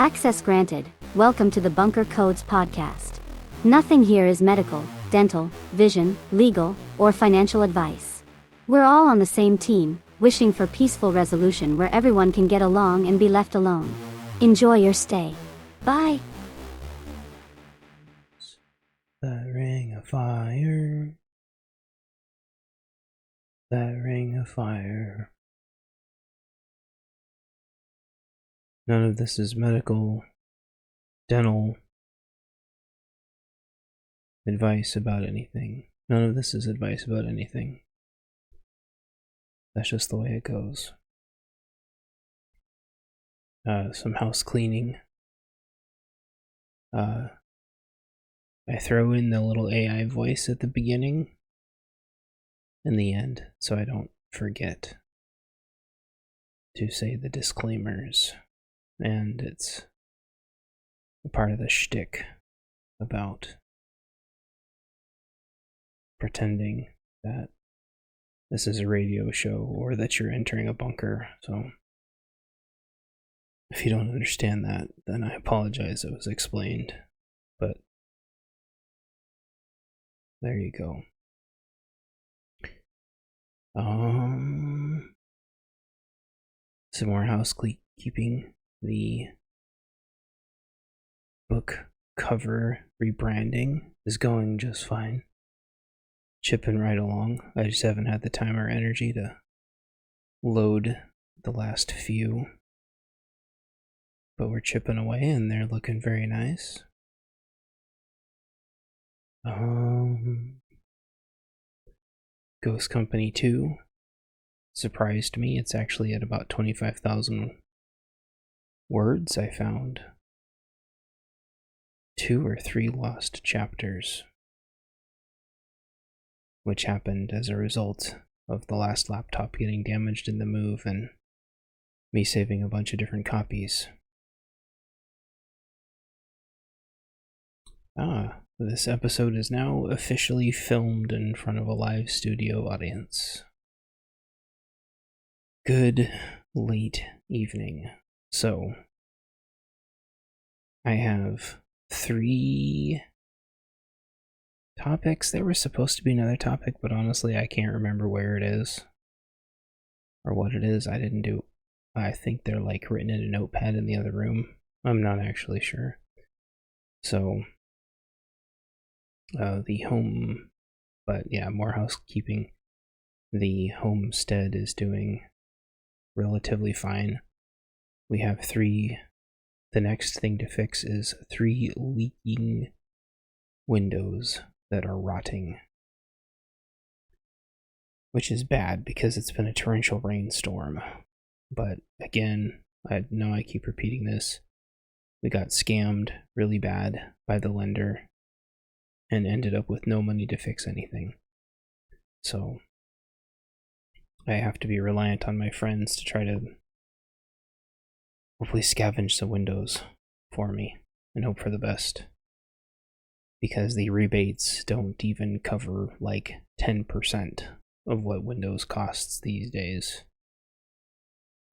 Access granted. Welcome to the Bunker Codes podcast. Nothing here is medical, dental, vision, legal, or financial advice. We're all on the same team, wishing for peaceful resolution where everyone can get along and be left alone. Enjoy your stay. Bye. That ring of fire. That ring of fire. None of this is medical, dental advice about anything. None of this is advice about anything. That's just the way it goes. Some house cleaning. I throw in the little AI voice at the beginning and the end, so I don't forget to say the disclaimers. And it's a part of the shtick about pretending that this is a radio show or that you're entering a bunker. So if you don't understand that, then I apologize. It was explained, but there you go. Some more housekeeping. The book cover rebranding is going just fine. Chipping right along. I just haven't had the time or energy to load the last few. But we're chipping away and they're looking very nice. Ghost Company 2 surprised me. It's actually at about 25,000 words. I found 2 or 3 lost chapters, which happened as a result of the last laptop getting damaged in the move and me saving a bunch of different copies. This episode is now officially filmed in front of a live studio audience. Good late evening. So, I have 3 topics. There was supposed to be another topic, but honestly, I can't remember where it is or what it is. I think they're like written in a notepad in the other room. I'm not actually sure. So, more housekeeping. The homestead is doing relatively fine. We have 3. The next thing to fix is 3 leaking windows that are rotting, which is bad because it's been a torrential rainstorm. But again, I know I keep repeating this. We got scammed really bad by the lender and ended up with no money to fix anything. So I have to be reliant on my friends to try to hopefully scavenge the windows for me and hope for the best, because the rebates don't even cover like 10% of what Windows costs these days.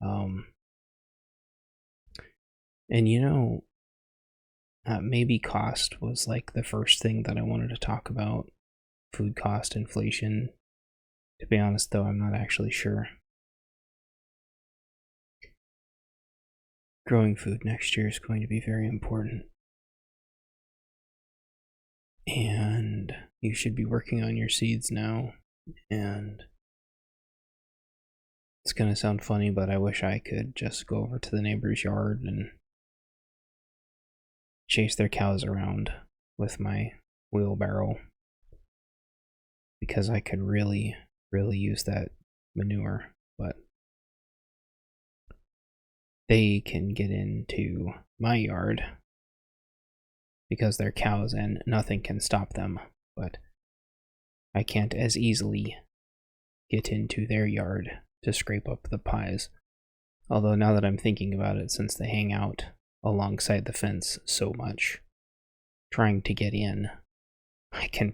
And maybe cost was like the first thing that I wanted to talk about. Food cost, inflation. To be honest though, I'm not actually sure. Growing food next year is going to be very important. And you should be working on your seeds now. And it's going to sound funny, but I wish I could just go over to the neighbor's yard and chase their cows around with my wheelbarrow, because I could really use that manure. But they can get into my yard because they're cows and nothing can stop them, but I can't as easily get into their yard to scrape up the pies. Although now that I'm thinking about it, since they hang out alongside the fence so much, trying to get in, I can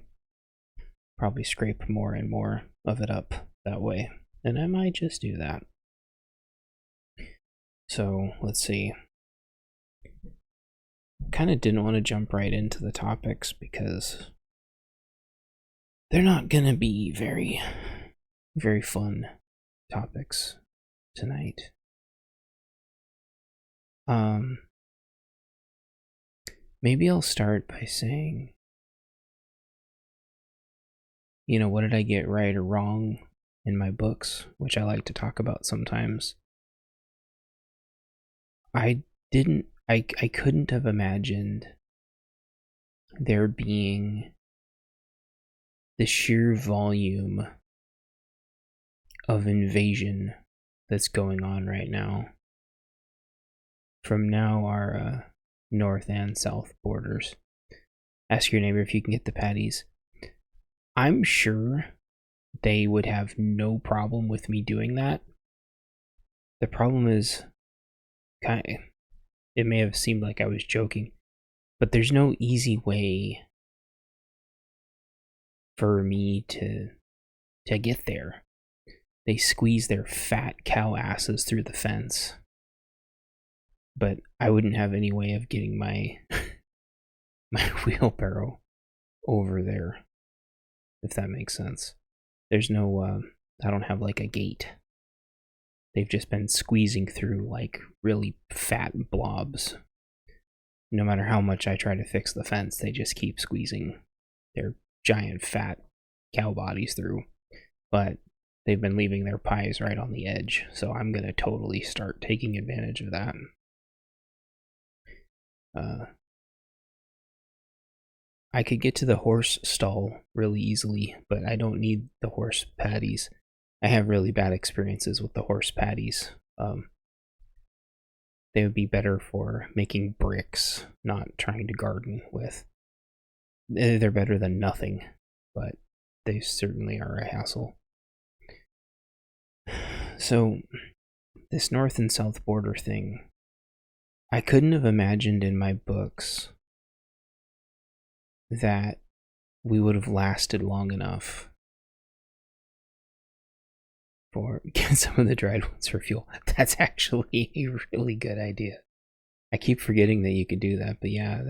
probably scrape more and more of it up that way, and I might just do that. So let's see. kind of didn't want to jump right into the topics because they're not going to be very, very fun topics tonight. Maybe I'll start by saying, what did I get right or wrong in my books, which I like to talk about sometimes. I couldn't have imagined there being the sheer volume of invasion that's going on right now from now our north and south borders. Ask your neighbor if you can get the patties. I'm sure they would have no problem with me doing that. The problem is, it may have seemed like I was joking, but there's no easy way for me to get there. They squeeze their fat cow asses through the fence, but I wouldn't have any way of getting my wheelbarrow over there, if that makes sense. There's no I don't have like a gate. They've just been squeezing through like really fat blobs. No matter how much I try to fix the fence, they just keep squeezing their giant fat cow bodies through. But they've been leaving their pies right on the edge, so I'm gonna totally start taking advantage of that. I could get to the horse stall really easily, but I don't need the horse patties. I have really bad experiences with the horse patties. They would be better for making bricks, not trying to garden with. They're better than nothing, but they certainly are a hassle. So, this north and south border thing, I couldn't have imagined in my books that we would have lasted long enough for some of the dried ones for fuel. That's actually a really good idea. I keep forgetting that you could do that, but yeah,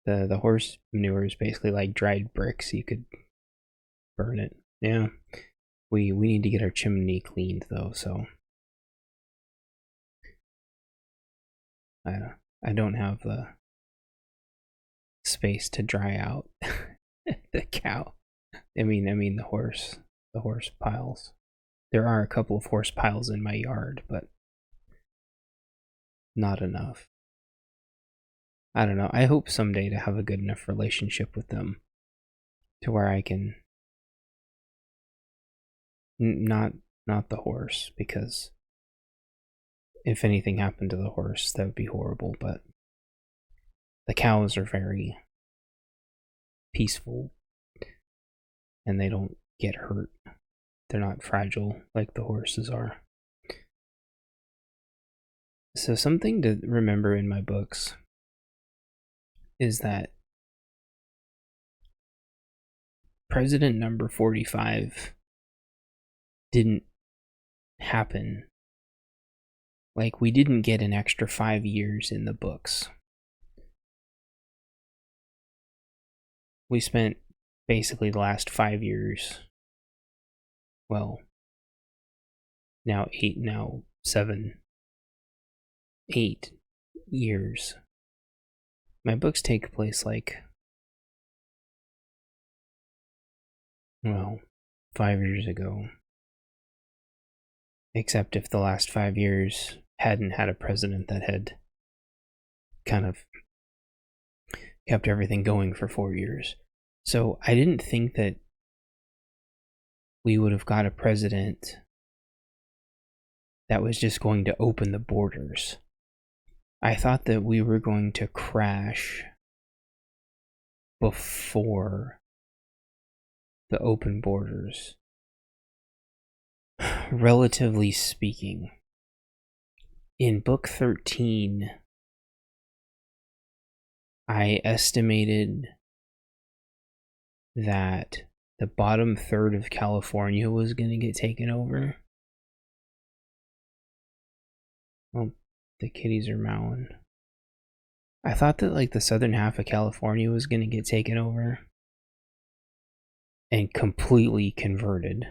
the horse manure is basically like dried bricks. You could burn it. Yeah, we need to get our chimney cleaned though, so I don't have the space to dry out the cow. I mean the horse piles. There are a couple of horse piles in my yard, but not enough. I don't know. I hope someday to have a good enough relationship with them to where I can not the horse, because if anything happened to the horse, that would be horrible, but the cows are very peaceful and they don't get hurt. They're not fragile like the horses are. So something to remember in my books is that President number 45 didn't happen. Like, we didn't get an extra 5 years in the books. We spent basically the last 5 years, well, now 8 years. My books take place 5 years ago. Except if the last 5 years hadn't had a president that had kind of kept everything going for 4 years. So I didn't think that we would have got a president that was just going to open the borders. I thought that we were going to crash before the open borders. Relatively speaking, in book 13, I estimated that the bottom third of California was going to get taken over. Well, the kitties are mowing. I thought that like the southern half of California was going to get taken over and completely converted.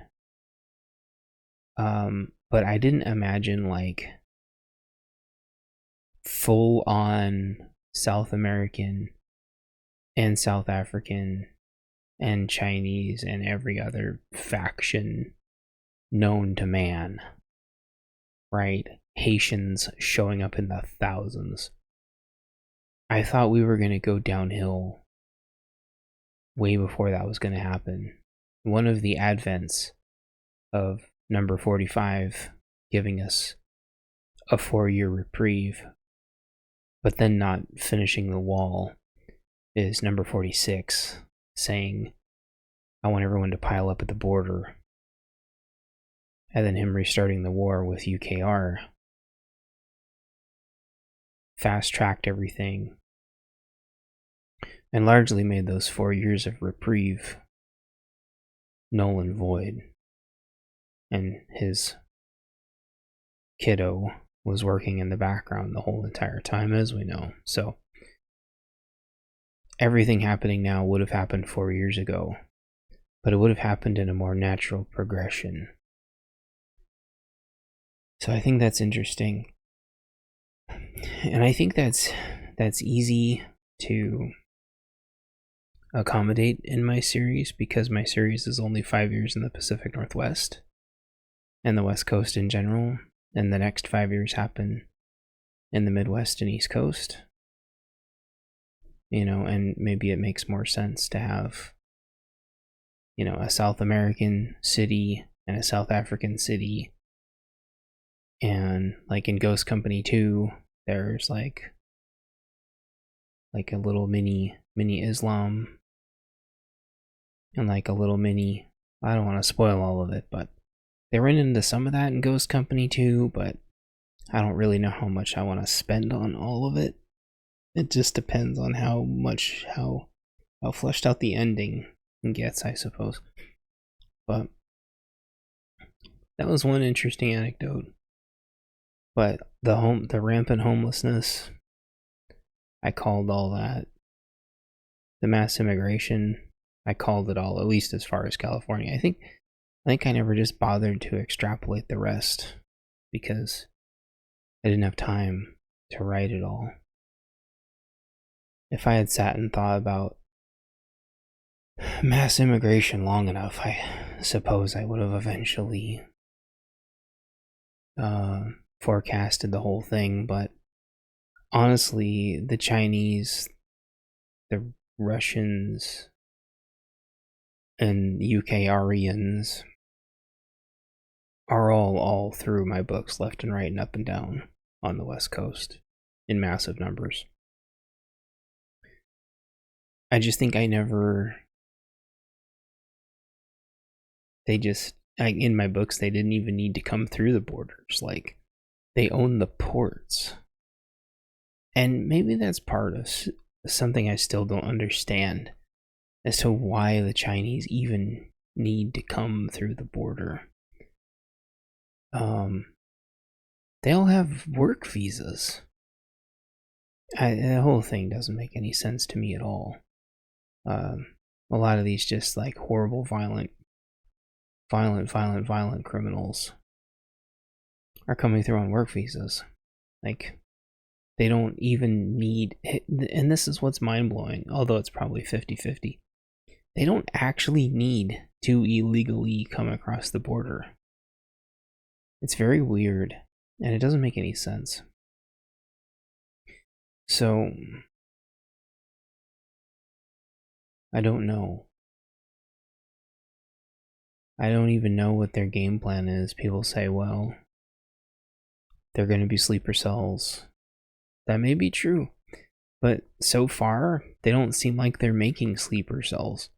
But I didn't imagine like full on South American and South African and Chinese and every other faction known to man, right? Haitians showing up in the thousands. I thought we were going to go downhill way before that was going to happen. One of the advents of number 45 giving us a 4-year reprieve, but then not finishing the wall, is number 46 saying, I want everyone to pile up at the border. And then him restarting the war with UKR fast-tracked everything and largely made those 4 years of reprieve null and void. And his kiddo was working in the background the whole entire time, as we know. So everything happening now would have happened 4 years ago, but it would have happened in a more natural progression. So I think that's interesting. And I think that's easy to accommodate in my series, because my series is only 5 years in the Pacific Northwest and the West Coast in general, and the next 5 years happen in the Midwest and East Coast. You know, and maybe it makes more sense to have, you know, a South American city and a South African city. And like in Ghost Company 2, there's like a little mini Islam and like a little mini, I don't want to spoil all of it, but they ran into some of that in Ghost Company 2, but I don't really know how much I want to spend on all of it. It just depends on how fleshed out the ending gets, I suppose. But that was one interesting anecdote. But the rampant homelessness, I called all that. The mass immigration, I called it all, at least as far as California. I think I never just bothered to extrapolate the rest because I didn't have time to write it all. If I had sat and thought about mass immigration long enough, I suppose I would have eventually forecasted the whole thing. But honestly, the Chinese, the Russians, and UKRians are all through my books, left and right and up and down on the West Coast in massive numbers. I just think in my books, they didn't even need to come through the borders. Like, they own the ports. And maybe that's part of something I still don't understand as to why the Chinese even need to come through the border. They all have work visas. The whole thing doesn't make any sense to me at all. A lot of these just like horrible, violent criminals are coming through on work visas. Like, they don't even need, and this is what's mind-blowing, although it's probably 50-50. They don't actually need to illegally come across the border. It's very weird, and it doesn't make any sense. So, I don't know. I don't even know what their game plan is. People say, well, they're going to be sleeper cells. That may be true, but so far, they don't seem like they're making sleeper cells.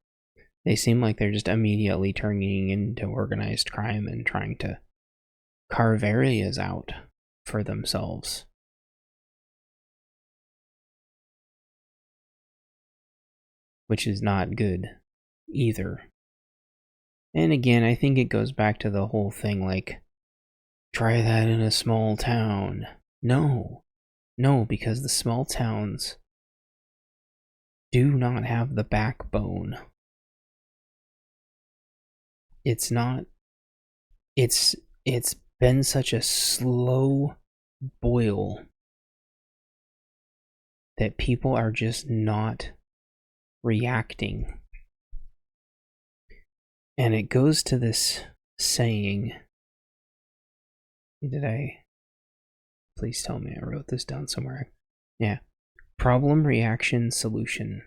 They seem like they're just immediately turning into organized crime and trying to carve areas out for themselves. Which is not good either. And again, I think it goes back to the whole thing, like, try that in a small town. No, because the small towns do not have the backbone. It's been such a slow boil that people are just not reacting. And it goes to this saying. Please tell me I wrote this down somewhere. Yeah. Problem, reaction, solution.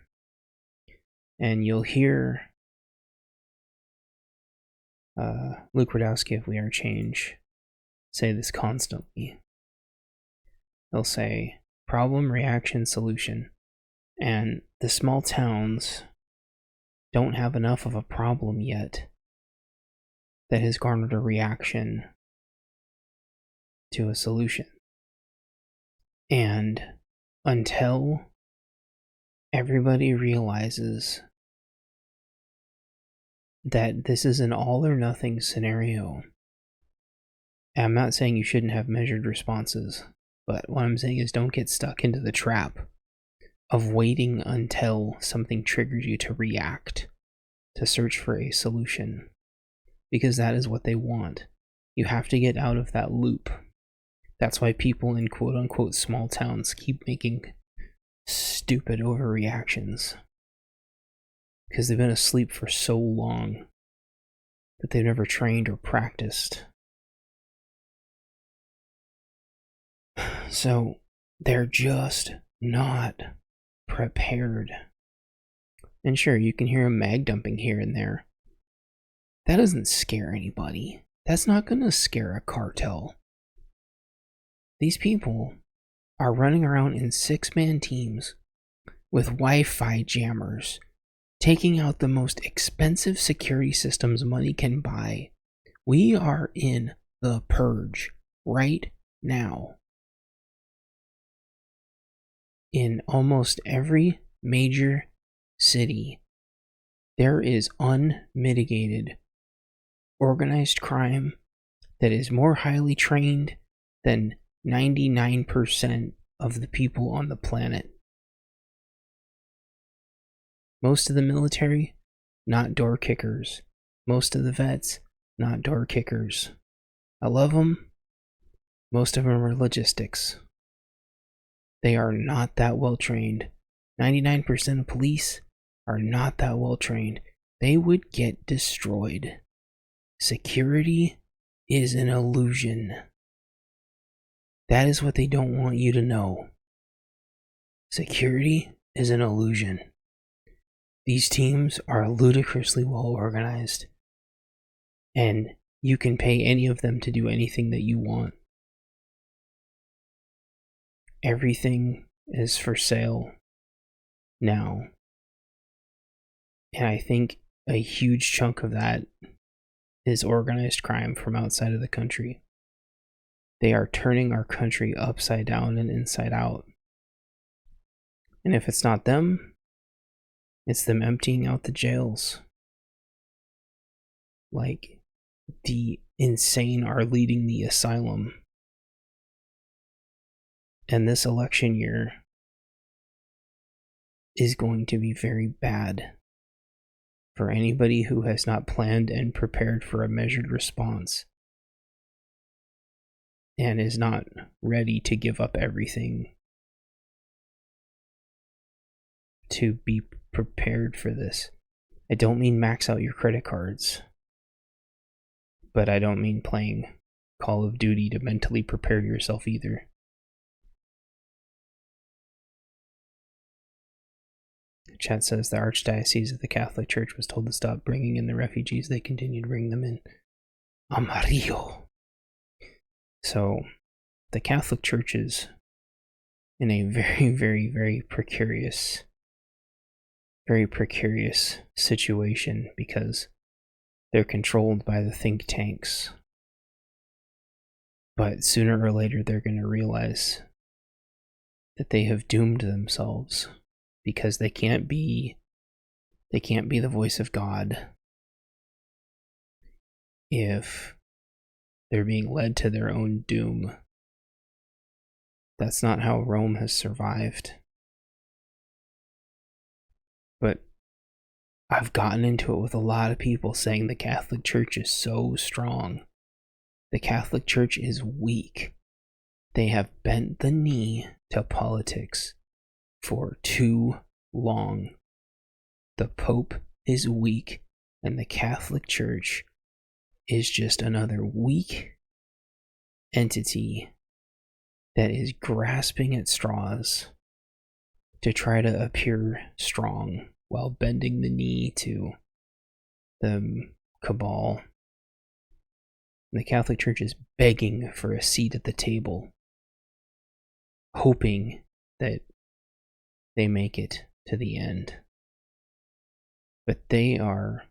And you'll hear Luke Radowski of We Are Change say this constantly. He'll say, problem, reaction, solution. And the small towns don't have enough of a problem yet that has garnered a reaction to a solution. And until everybody realizes that this is an all or nothing scenario, and I'm not saying you shouldn't have measured responses, but what I'm saying is don't get stuck into the trap of waiting until something triggers you to react, to search for a solution, because that is what they want. You have to get out of that loop. That's why people in quote-unquote small towns keep making stupid overreactions. Because they've been asleep for so long that they've never trained or practiced. So they're just not prepared. And sure, you can hear a mag dumping here and there. That doesn't scare anybody. That's not going to scare a cartel. These people are running around in 6-man teams with Wi-Fi jammers, taking out the most expensive security systems money can buy. We are in the purge right now. In almost every major city, there is unmitigated organized crime that is more highly trained than 99% of the people on the planet. Most of the military, not door kickers. Most of the vets, not door kickers. I love them. Most of them are logistics. They are not that well trained. 99% of police are not that well trained. They would get destroyed. Security is an illusion. That is what they don't want you to know. Security is an illusion. These teams are ludicrously well organized, and you can pay any of them to do anything that you want. Everything is for sale now. And I think a huge chunk of that is organized crime from outside of the country. They are turning our country upside down and inside out. And if it's not them, it's them emptying out the jails. Like, the insane are leading the asylum. And this election year is going to be very bad for anybody who has not planned and prepared for a measured response and is not ready to give up everything to be prepared for this. I don't mean max out your credit cards, but I don't mean playing Call of Duty to mentally prepare yourself either. Chat says the Archdiocese of the Catholic Church was told to stop bringing in the refugees. They continued to bring them in. Amarillo. So, the Catholic Church is in a very, very, very precarious situation because they're controlled by the think tanks. But sooner or later, they're going to realize that they have doomed themselves because they can't be the voice of God if they're being led to their own doom. That's not how Rome has survived. But I've gotten into it with a lot of people saying the Catholic Church is so strong. The Catholic Church is weak. They have bent the knee to politics for too long. The Pope is weak, and the Catholic Church is just another weak entity that is grasping at straws to try to appear strong while bending the knee to the cabal. The Catholic Church is begging for a seat at the table, hoping that they make it to the end. But they are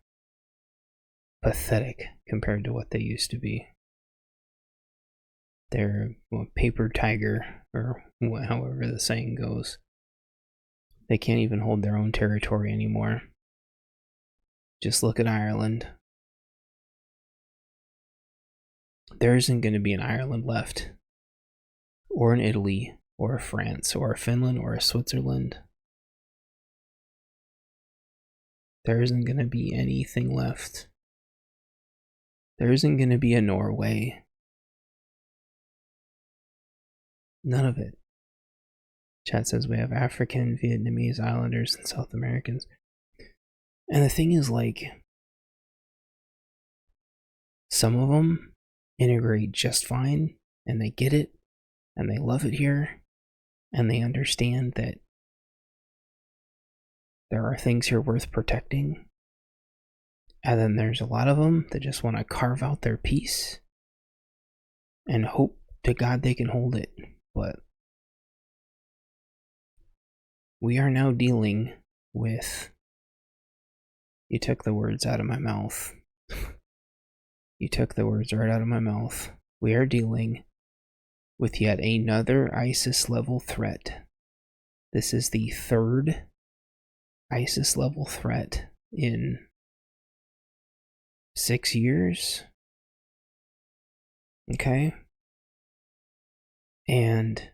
pathetic compared to what they used to be. They're a paper tiger, or however the saying goes. They can't even hold their own territory anymore. Just look at Ireland. There isn't going to be an Ireland left, or an Italy, or a France, or a Finland, or a Switzerland. There isn't going to be anything left. There isn't going to be a Norway. None of it. Chat says we have African, Vietnamese, Islanders, and South Americans. And the thing is, like, some of them integrate just fine, and they get it, and they love it here, and they understand that there are things here worth protecting. And then there's a lot of them that just want to carve out their piece and hope to God they can hold it. But we are now dealing with... You took the words out of my mouth. You took the words right out of my mouth. We are dealing with yet another ISIS level threat. This is the third ISIS level threat in 6 years. Okay? And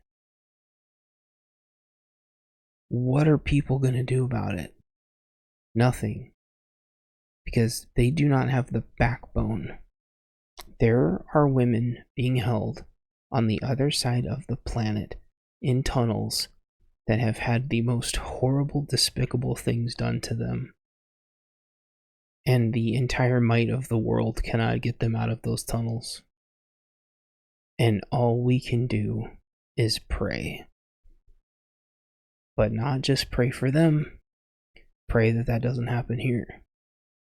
what are people going to do about it? Nothing. Because they do not have the backbone. There are women being held on the other side of the planet in tunnels that have had the most horrible, despicable things done to them. And the entire might of the world cannot get them out of those tunnels. And all we can do is pray. But not just pray for them. Pray that that doesn't happen here.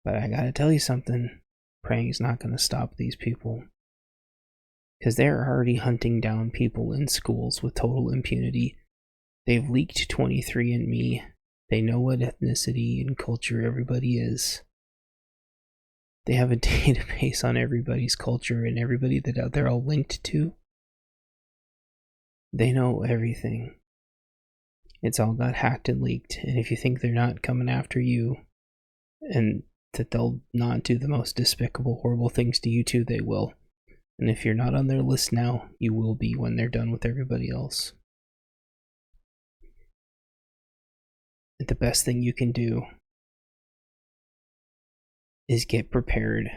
But I gotta tell you something. Praying is not gonna stop these people. Because they're already hunting down people in schools with total impunity. They've leaked 23andMe. They know what ethnicity and culture everybody is. They have a database on everybody's culture and everybody that they're all linked to. They know everything. It's all got hacked and leaked. And if you think they're not coming after you, and that they'll not do the most despicable, horrible things to you too, they will. And if you're not on their list now, you will be when they're done with everybody else. The best thing you can do is get prepared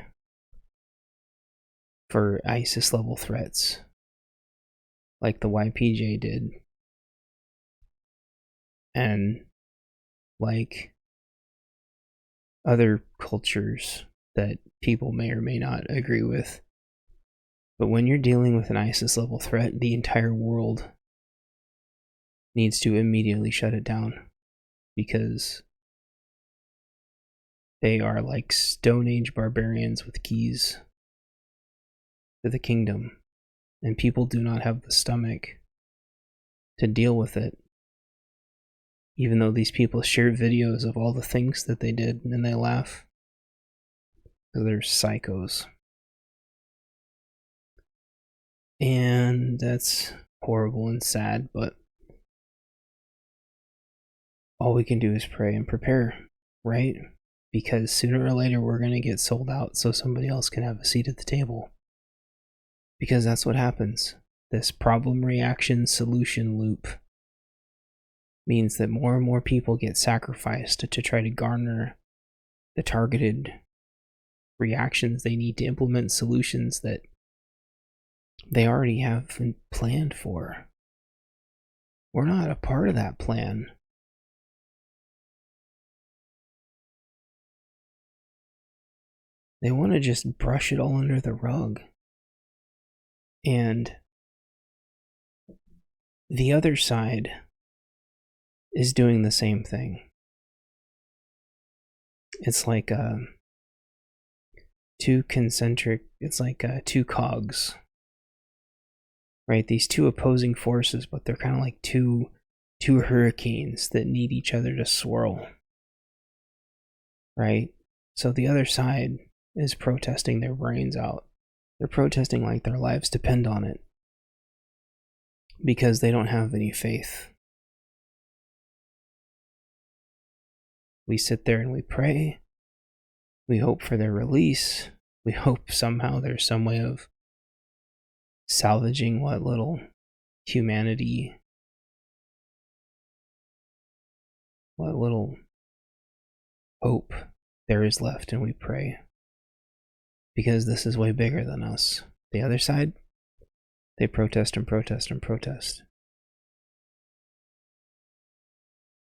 for ISIS level threats, like the YPJ did, and like other cultures that people may or may not agree with. But when you're dealing with an ISIS level threat, the entire world needs to immediately shut it down, because they are like Stone Age barbarians with keys to the kingdom, and people do not have the stomach to deal with it. Even though these people share videos of all the things that they did, and they laugh. Because they're psychos. And that's horrible and sad, but all we can do is pray and prepare, right? Because sooner or later we're going to get sold out so somebody else can have a seat at the table. Because that's what happens. This problem, reaction, solution loop means that more and more people get sacrificed to try to garner the targeted reactions they need to implement solutions that they already have planned for. We're not a part of that plan. They want to just brush it all under the rug. And the other side is doing the same thing. It's like two cogs, right? These two opposing forces, but they're kind of like two hurricanes that need each other to swirl, right? So the other side is protesting their brains out. They're protesting like their lives depend on it because they don't have any faith. We sit there and we pray. We hope for their release. We hope somehow there's some way of salvaging what little humanity, what little hope there is left, and we pray. Because this is way bigger than us. The other side, they protest and protest and protest.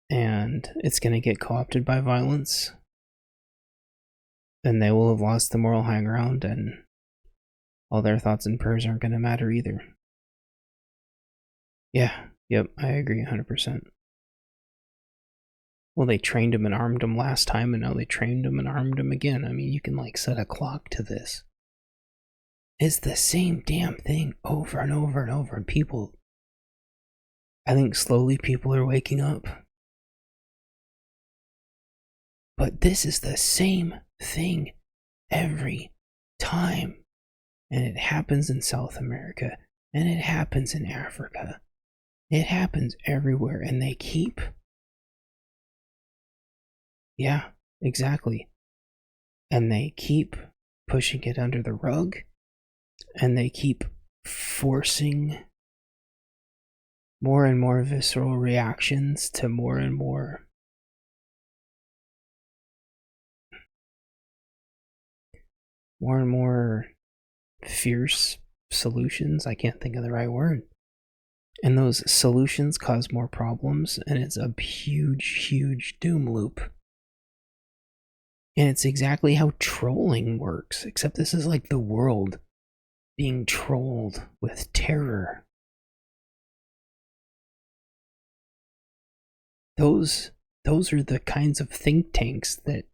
And it's going to get co-opted by violence. And they will have lost the moral high ground, and all their thoughts and prayers aren't going to matter either. Yep, I agree 100%. Well, they trained him and armed him last time, and now they trained him and armed him again. I mean, you can set a clock to this. It's the same damn thing over and over and over, and people, I think slowly people are waking up. But this is the same thing every time. And it happens in South America, and it happens in Africa. It happens everywhere, and they keep... Yeah, exactly. And they keep pushing it under the rug, and they keep forcing more and more visceral reactions to more and more fierce solutions. I can't think of the right word. And those solutions cause more problems, and it's a huge, huge doom loop. And it's exactly how trolling works, except this is like the world being trolled with terror. Those are the kinds of think tanks that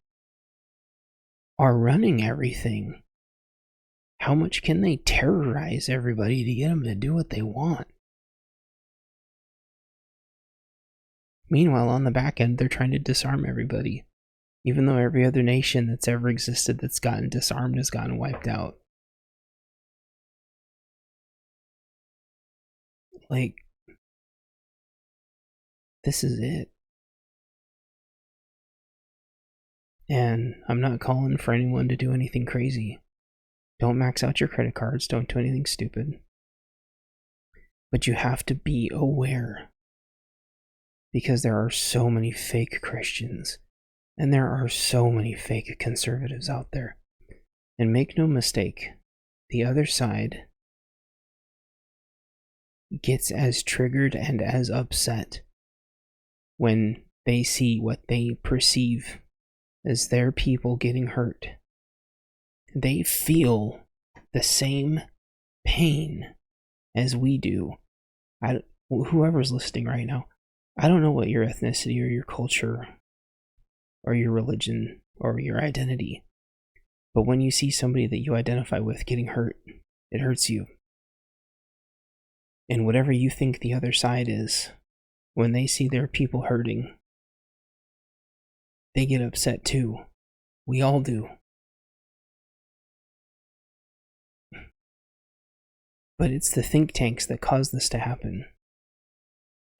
are running everything. How much can they terrorize everybody to get them to do what they want? Meanwhile, on the back end, they're trying to disarm everybody. Even though every other nation that's ever existed that's gotten disarmed has gotten wiped out. This is it. And I'm not calling for anyone to do anything crazy. Don't max out your credit cards. Don't do anything stupid. But you have to be aware. Because there are so many fake Christians. And there are so many fake conservatives out there. And make no mistake, the other side gets as triggered and as upset when they see what they perceive as their people getting hurt. They feel the same pain as we do. Whoever's listening right now, I don't know what your ethnicity or your culture or your religion or your identity, but when you see somebody that you identify with getting hurt, it hurts you. And whatever you think the other side is, when they see their people hurting, they get upset too. We all do. But it's the think tanks that cause this to happen.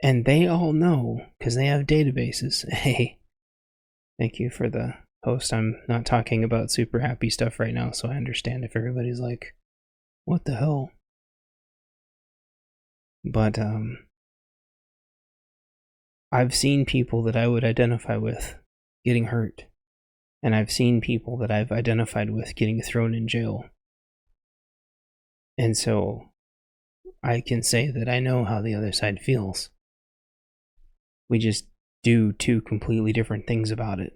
And they all know, because they have databases. Hey, thank you for the host. I'm not talking about super happy stuff right now, so I understand if everybody's like, what the hell? But I've seen people that I would identify with getting hurt, and I've seen people that I've identified with getting thrown in jail. And so I can say that I know how the other side feels. We just do two completely different things about it.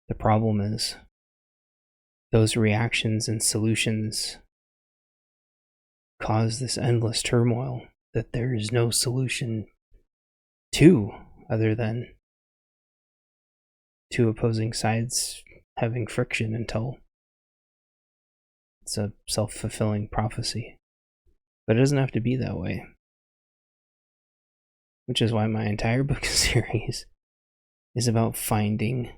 The problem is those reactions and solutions cause this endless turmoil that there is no solution to other than two opposing sides having friction until it's a self-fulfilling prophecy. But it doesn't have to be that way. Which is why my entire book series is about finding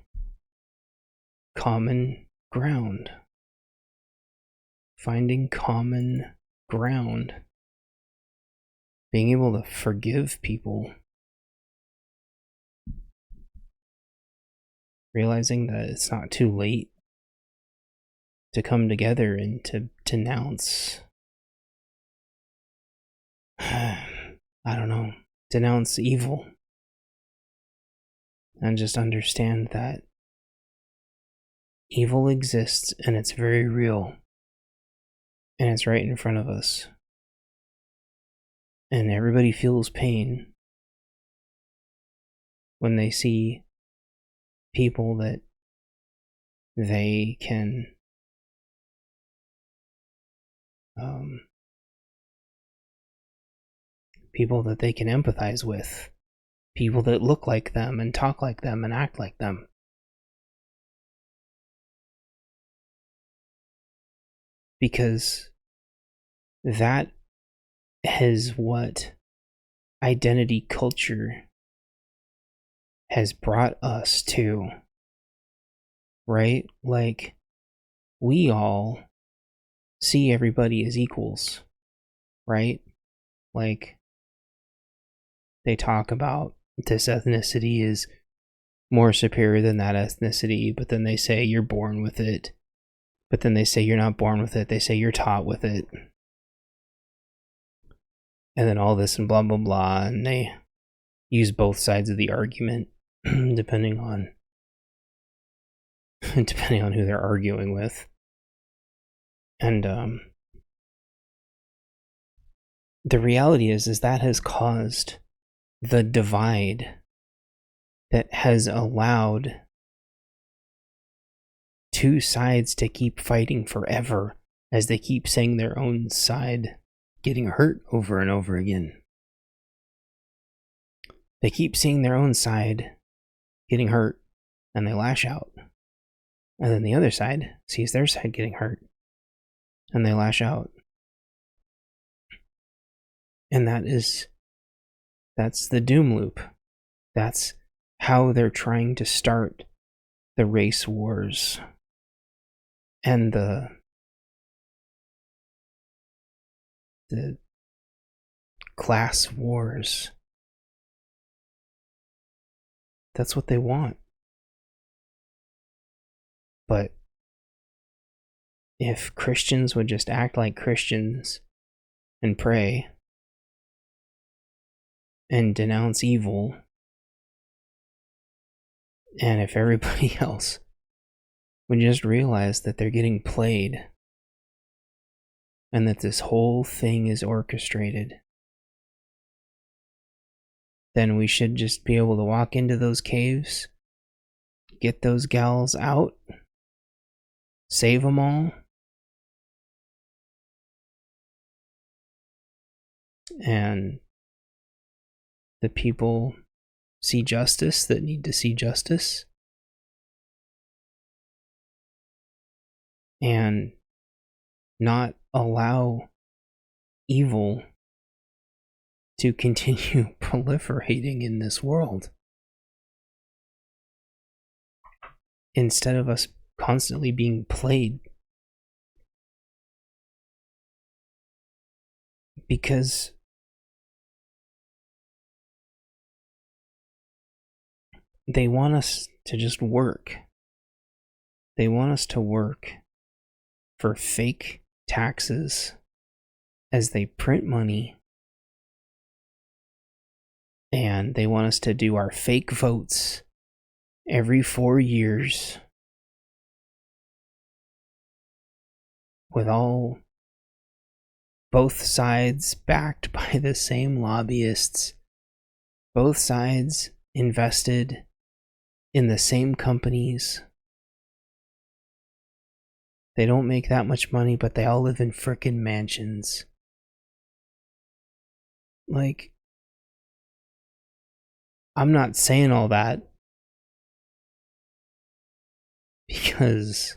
common ground. Finding common ground. Being able to forgive people. Realizing that it's not too late to come together and to denounce. I don't know. Denounce evil. And just understand that evil exists and it's very real. And it's right in front of us. And everybody feels pain when they see people that they can people that they can empathize with, people that look like them and talk like them and act like them. Because that is what identity culture has brought us to, right? Like, we all see everybody as equals, right? Like, they talk about this ethnicity is more superior than that ethnicity, but then they say you're born with it. But then they say you're not born with it. They say you're taught with it. And then all this and blah, blah, blah. And they use both sides of the argument depending on who they're arguing with. And the reality is that has caused the divide that has allowed two sides to keep fighting forever as they keep saying their own side getting hurt over and over again. They keep seeing their own side getting hurt and they lash out. And then the other side sees their side getting hurt and they lash out. And that's the doom loop. That's how they're trying to start the race wars and the class wars. That's what they want. But if Christians would just act like Christians and pray and denounce evil, and if everybody else would just realize that they're getting played and that this whole thing is orchestrated, then we should just be able to walk into those caves, get those gals out, save them all, and the people see justice that need to see justice, and not allow evil to continue proliferating in this world. Instead of us constantly being played. Because they want us to just work. They want us to work for fake taxes as they print money And they want us to do our fake votes every 4 years with both sides backed by the same lobbyists, both sides invested in the same companies. They don't make that much money, but they all live in frickin' mansions. Like, I'm not saying all that because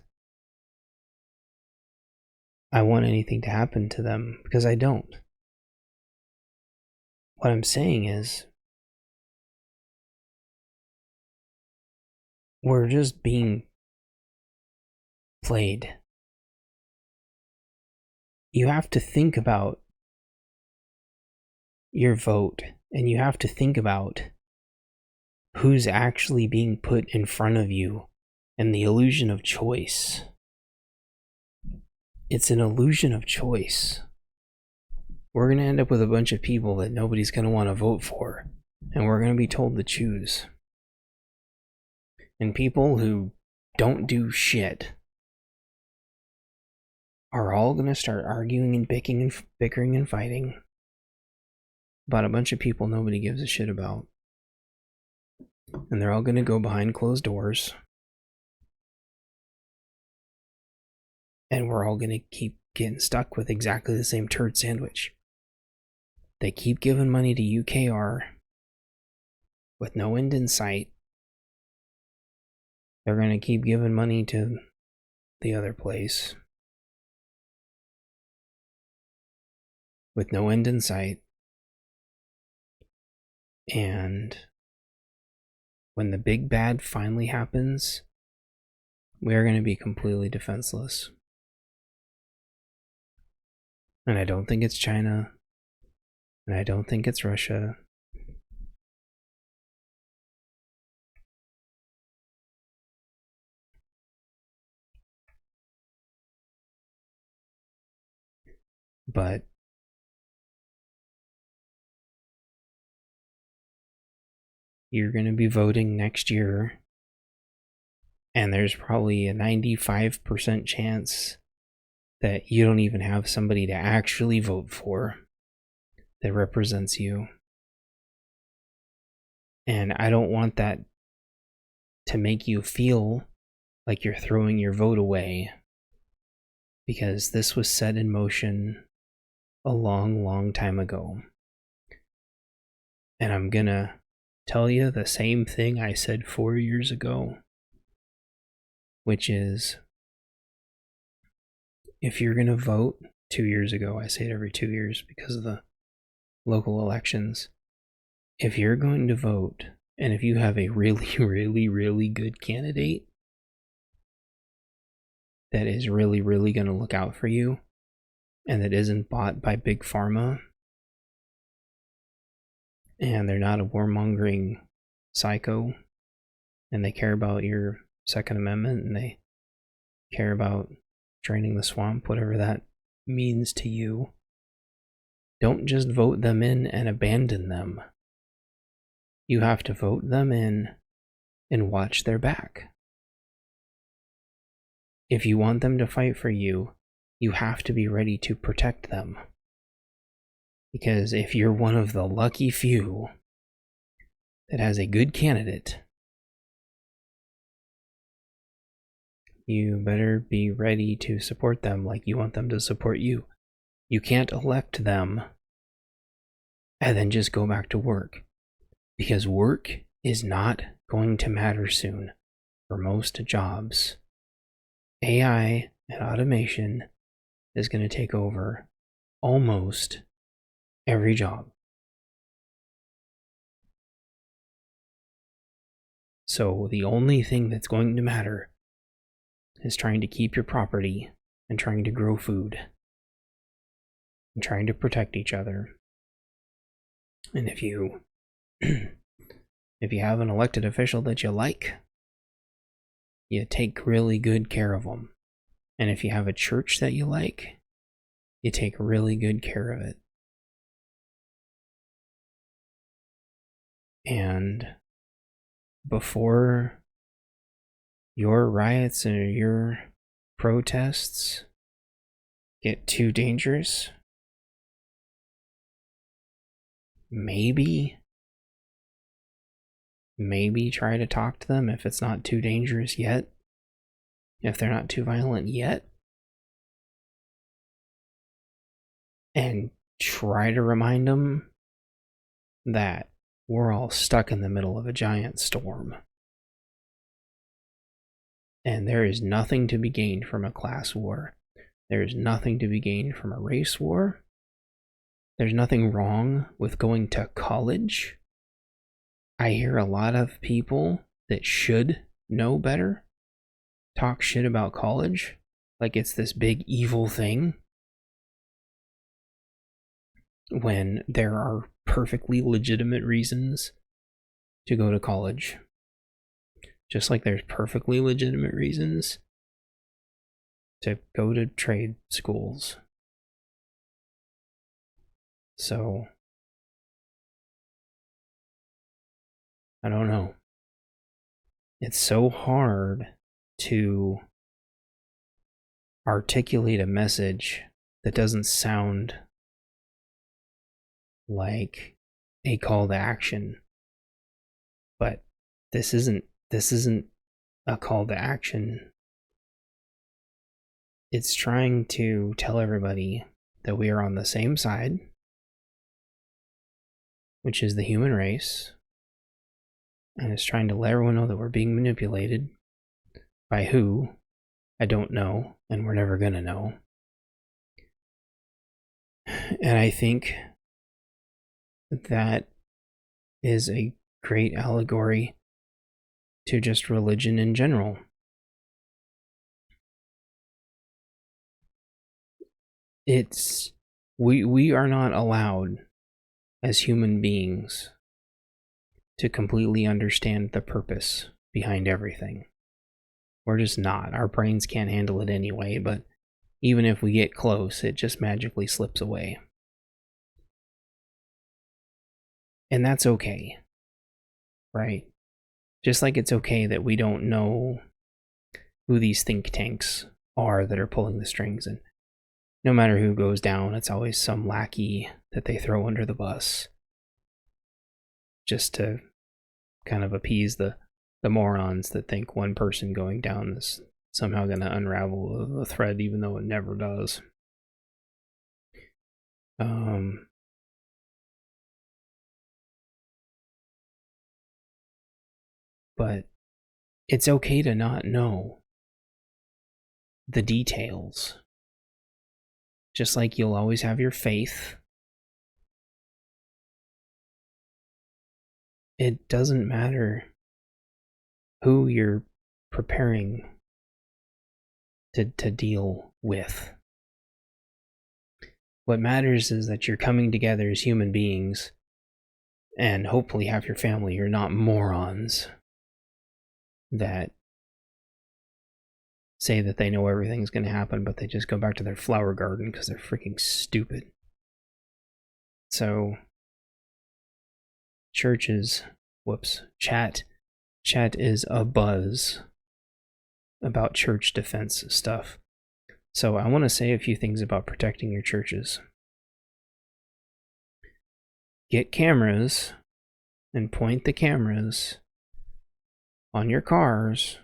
I want anything to happen to them, because I don't. What I'm saying is, we're just being played. You have to think about your vote, and you have to think about who's actually being put in front of you and the illusion of choice. It's an illusion of choice. We're going to end up with a bunch of people that nobody's going to want to vote for, and we're going to be told to choose. And people who don't do shit are all going to start arguing and bickering and fighting about a bunch of people nobody gives a shit about. And they're all going to go behind closed doors. And we're all going to keep getting stuck with exactly the same turd sandwich. They keep giving money to UKR with no end in sight. They're going to keep giving money to the other place with no end in sight. And when the big bad finally happens, we're going to be completely defenseless. And I don't think it's China. And I don't think it's Russia. But you're going to be voting next year, and there's probably a 95% chance that you don't even have somebody to actually vote for that represents you. And I don't want that to make you feel like you're throwing your vote away, because this was set in motion a long, long time ago. And I'm gonna tell you the same thing I said 4 years ago, which is, if you're gonna vote, 2 years ago, I say it every 2 years because of the local elections, if you're going to vote, and if you have a really, really, really good candidate that is really, really going to look out for you, and that isn't bought by big pharma, and they're not a warmongering psycho, and they care about your Second Amendment, and they care about draining the swamp, whatever that means to you, don't just vote them in and abandon them. You have to vote them in and watch their back. If you want them to fight for you, you have to be ready to protect them. Because if you're one of the lucky few that has a good candidate, you better be ready to support them like you want them to support you. You can't elect them and then just go back to work, because work is not going to matter soon for most jobs. AI and automation is going to take over almost every job. So the only thing that's going to matter is trying to keep your property and trying to grow food and trying to protect each other. And if you have an elected official that you like, you take really good care of them. And if you have a church that you like, you take really good care of it. And before your riots or your protests get too dangerous, maybe try to talk to them if it's not too dangerous yet, if they're not too violent yet, and try to remind them that we're all stuck in the middle of a giant storm. And there is nothing to be gained from a class war. There is nothing to be gained from a race war. There's nothing wrong with going to college. I hear a lot of people that should know better talk shit about college like it's this big evil thing, when there are perfectly legitimate reasons to go to college. Just like there's perfectly legitimate reasons to go to trade schools. So, I don't know. It's so hard to articulate a message that doesn't sound like a call to action. But this isn't a call to action. It's trying to tell everybody that we are on the same side, which is the human race, and it's trying to let everyone know that we're being manipulated. By who? I don't know, and we're never gonna know. And I think that is a great allegory to just religion in general. We are not allowed as human beings to completely understand the purpose behind everything. We're just not. Our brains can't handle it anyway, but even if we get close, it just magically slips away. And that's okay, right? Just like it's okay that we don't know who these think tanks are that are pulling the strings, and no matter who goes down, it's always some lackey that they throw under the bus just to kind of appease the morons that think one person going down is somehow going to unravel the thread, even though it never does. But it's okay to not know the details. Just like you'll always have your faith. It doesn't matter who you're preparing to deal with. What matters is that you're coming together as human beings, and hopefully have your family. You're not morons that say that they know everything's going to happen, but they just go back to their flower garden because they're freaking stupid. So, chat is a buzz about church defense stuff. So I want to say a few things about protecting your churches. Get cameras and point the cameras on your cars.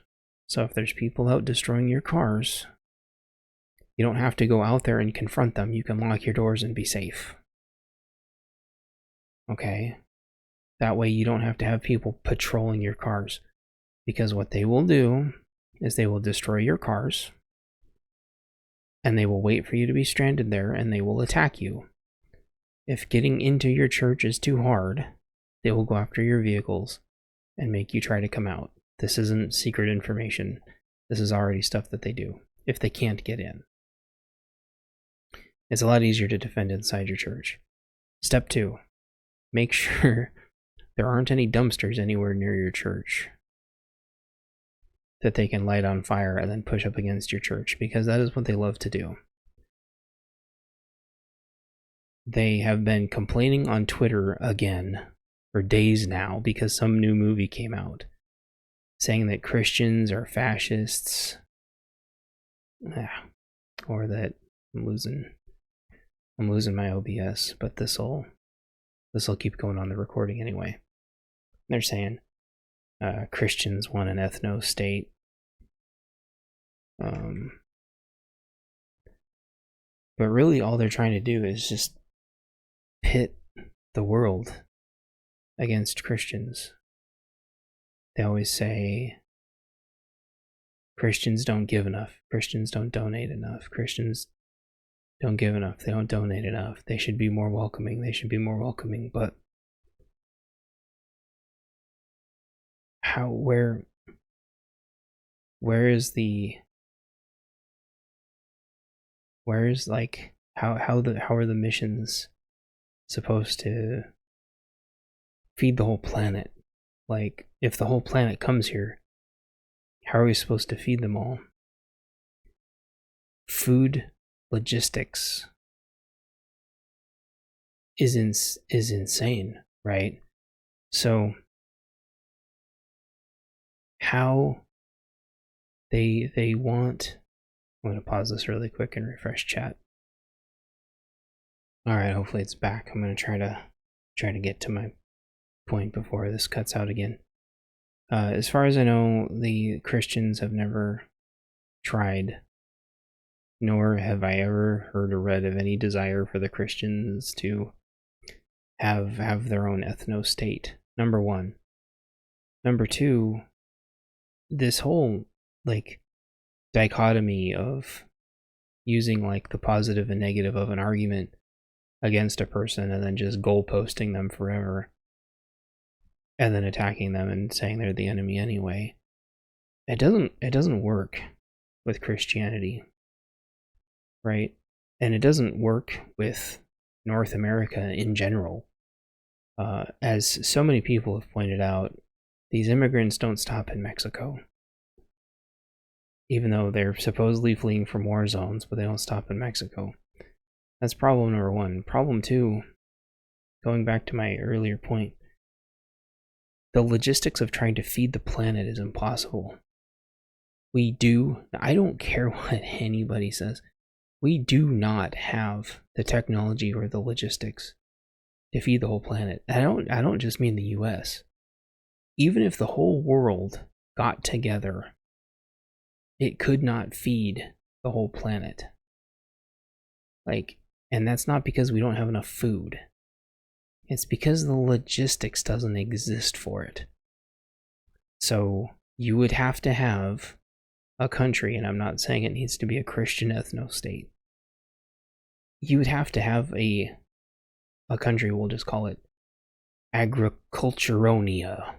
So if there's people out destroying your cars, you don't have to go out there and confront them. You can lock your doors and be safe. Okay? That way you don't have to have people patrolling your cars. Because what they will do is they will destroy your cars, and they will wait for you to be stranded there, and they will attack you. If getting into your church is too hard, they will go after your vehicles and make you try to come out. This isn't secret information. This is already stuff that they do if they can't get in. It's a lot easier to defend inside your church. Step 2, make sure there aren't any dumpsters anywhere near your church that they can light on fire and then push up against your church, because that is what they love to do. They have been complaining on Twitter again for days now because some new movie came out saying that Christians are fascists, or that I'm losing my OBS, but this'll keep going on the recording anyway. They're saying Christians want an ethno state. But really all they're trying to do is just pit the world against Christians. They always say Christians don't give enough, Christians don't donate enough, Christians don't give enough, they don't donate enough, they should be more welcoming, but where is like how are the missions supposed to feed the whole planet? Like, if the whole planet comes here, how are we supposed to feed them all? Food logistics is insane, right? So how they want, I'm going to pause this really quick and refresh chat. All right, hopefully it's back. I'm going to try to get to my point before this cuts out again. As far as I know, the Christians have never tried, nor have I ever heard or read of any desire for the Christians to have their own ethno state. Number one. Number two, this whole like dichotomy of using like the positive and negative of an argument against a person and then just goalposting them forever and then attacking them and saying they're the enemy anyway. It doesn't work with Christianity, right? And it doesn't work with North America in general. As so many people have pointed out, these immigrants don't stop in Mexico. Even though they're supposedly fleeing from war zones, but they don't stop in Mexico. That's problem number one. Problem two, going back to my earlier point, the logistics of trying to feed the planet is impossible. I don't care what anybody says, we do not have the technology or the logistics to feed the whole planet. I don't just mean the US. Even if the whole world got together, it could not feed the whole planet. And that's not because we don't have enough food. It's because the logistics doesn't exist for it. So you would have to have a country, and I'm not saying it needs to be a Christian ethno-state. You would have to have a country, we'll just call it Agriculturonia.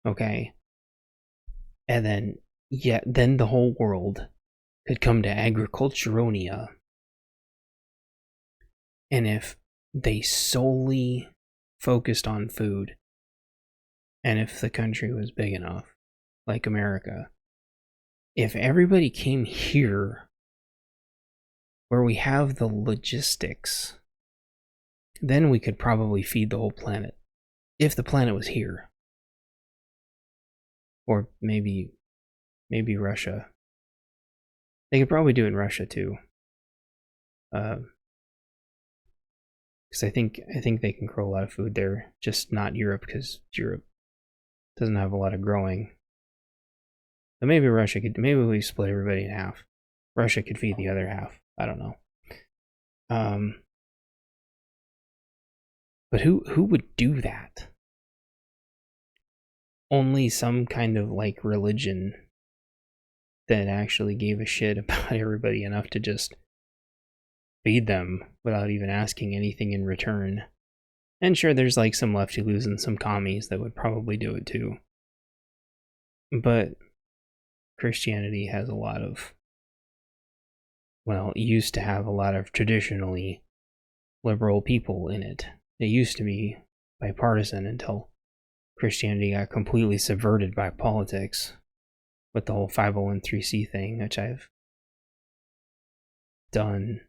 Okay? And then the whole world could come to Agriculturonia. And if they solely focused on food, and if the country was big enough, like America, if everybody came here where we have the logistics, then we could probably feed the whole planet. If the planet was here. Or maybe Russia. They could probably do it in Russia too. Because I think they can grow a lot of food there, just not Europe, because Europe doesn't have a lot of growing. But maybe Russia could. Maybe we split everybody in half. Russia could feed the other half. I don't know. But who would do that? Only some kind of like religion that actually gave a shit about everybody enough to just feed them without even asking anything in return. And sure, there's like some lefty-loos and some commies that would probably do it too. But Christianity has a lot of, well, it used to have a lot of traditionally liberal people in it. It used to be bipartisan until Christianity got completely subverted by politics with the whole 501(c)(3) thing, which I've done,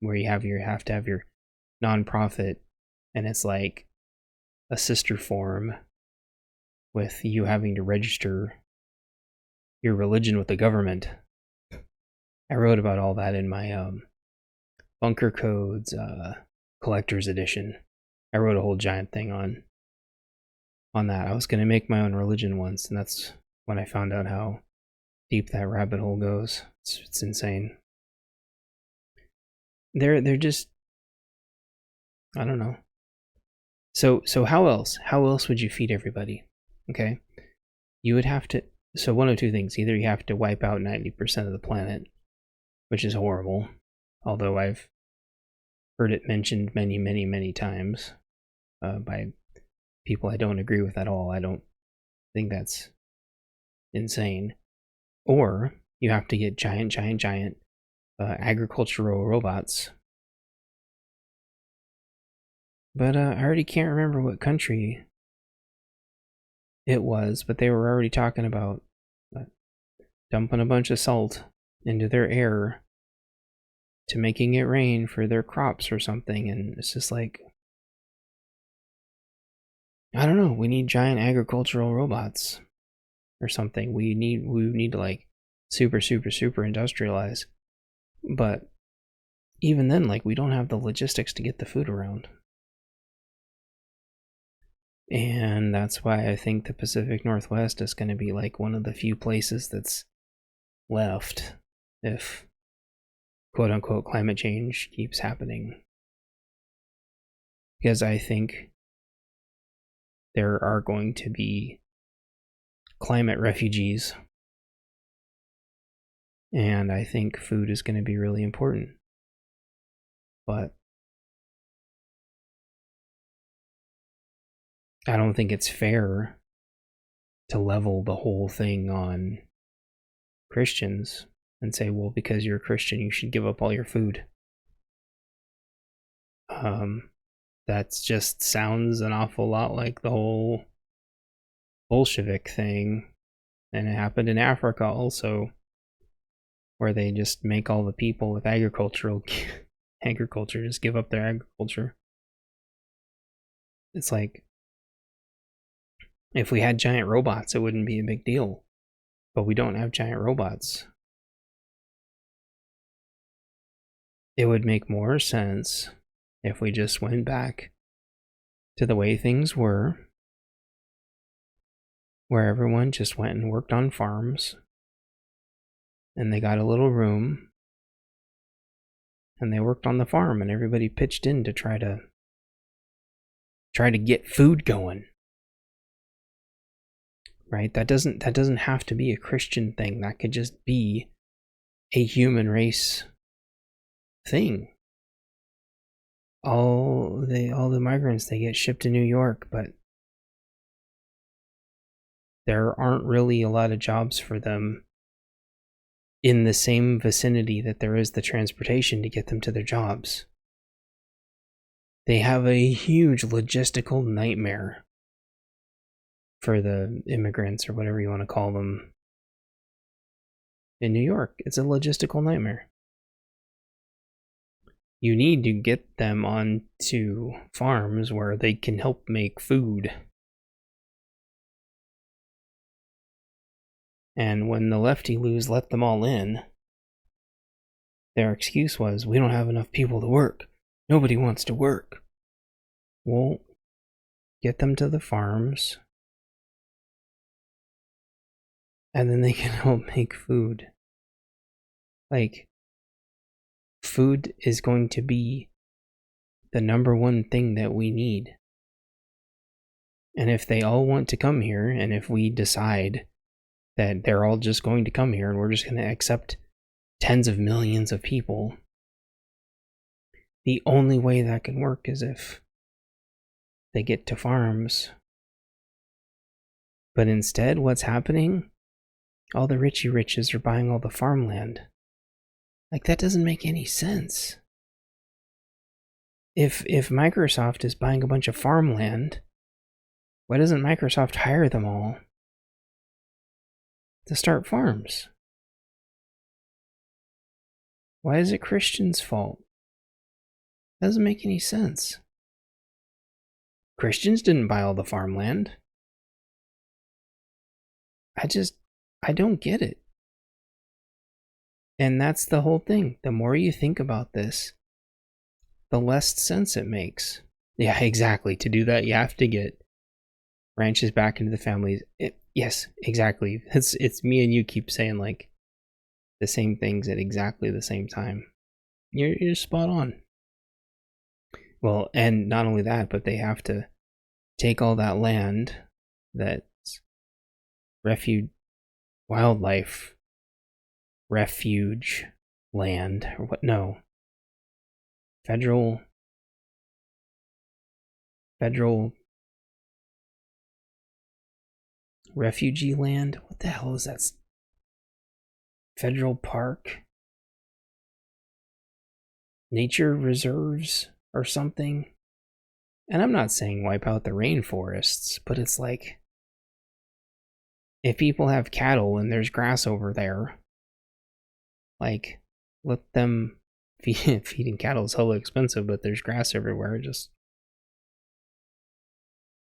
where you have to have your nonprofit, and it's like a sister form with you having to register your religion with the government. I wrote about all that in my Bunker Codes collector's edition. I wrote a whole giant thing on that. I was going to make my own religion once, and that's when I found out how deep that rabbit hole goes. It's insane. They're just, I don't know. So how else? How else would you feed everybody? Okay, you would have to. So one of two things: either you have to wipe out 90% of the planet, which is horrible. Although I've heard it mentioned many, many, many times by people I don't agree with at all. I don't think that's insane. Or you have to get giant agricultural robots. But I already can't remember what country it was, but they were already talking about dumping a bunch of salt into their air to making it rain for their crops or something. And it's just like, I don't know, we need giant agricultural robots or something. We need to like super industrialize. But even then, like, we don't have the logistics to get the food around. And that's why I think the Pacific Northwest is going to be like one of the few places that's left if quote unquote climate change keeps happening. Because I think there are going to be climate refugees. And I think food is going to be really important. But I don't think it's fair to level the whole thing on Christians and say, well, because you're a Christian, you should give up all your food. That just sounds an awful lot like the whole Bolshevik thing. And it happened in Africa also, where they just make all the people with agriculture just give up their agriculture. It's like, if we had giant robots, it wouldn't be a big deal. But we don't have giant robots. It would make more sense if we just went back to the way things were, where everyone just went and worked on farms, and they got a little room, and they worked on the farm, and everybody pitched in to try to get food going. Right? That doesn't have to be a Christian thing. That could just be a human race thing. All the migrants, they get shipped to New York, but there aren't really a lot of jobs for them in the same vicinity that there is the transportation to get them to their jobs. They have a huge logistical nightmare for the immigrants, or whatever you want to call them, in New York. It's a logistical nightmare. You need to get them onto farms where they can help make food. And when the lefty-loos let them all in, their excuse was, we don't have enough people to work. Nobody wants to work. Well, get them to the farms, and then they can help make food. Like, food is going to be the number one thing that we need. And if they all want to come here, and if we decide that they're all just going to come here and we're just going to accept tens of millions of people, the only way that can work is if they get to farms. But instead, what's happening? All the richy riches are buying all the farmland. Like, that doesn't make any sense. If Microsoft is buying a bunch of farmland, why doesn't Microsoft hire them all to start farms? Why is it Christians' fault? That doesn't make any sense. Christians didn't buy all the farmland. I don't get it. And that's the whole thing. The more you think about this, the less sense it makes. Yeah, exactly. To do that, you have to get ranches back into the families. Yes, exactly. It's me and you keep saying like the same things at exactly the same time. You're spot on. Well, and not only that, but they have to take all that land that's wildlife refuge land, or what? No, federal refugee land. What the hell is that? Federal park, nature reserves, or something. And I'm not saying wipe out the rainforests, but it's like, if people have cattle and there's grass over there, like, let them feeding cattle is hella expensive, but there's grass everywhere.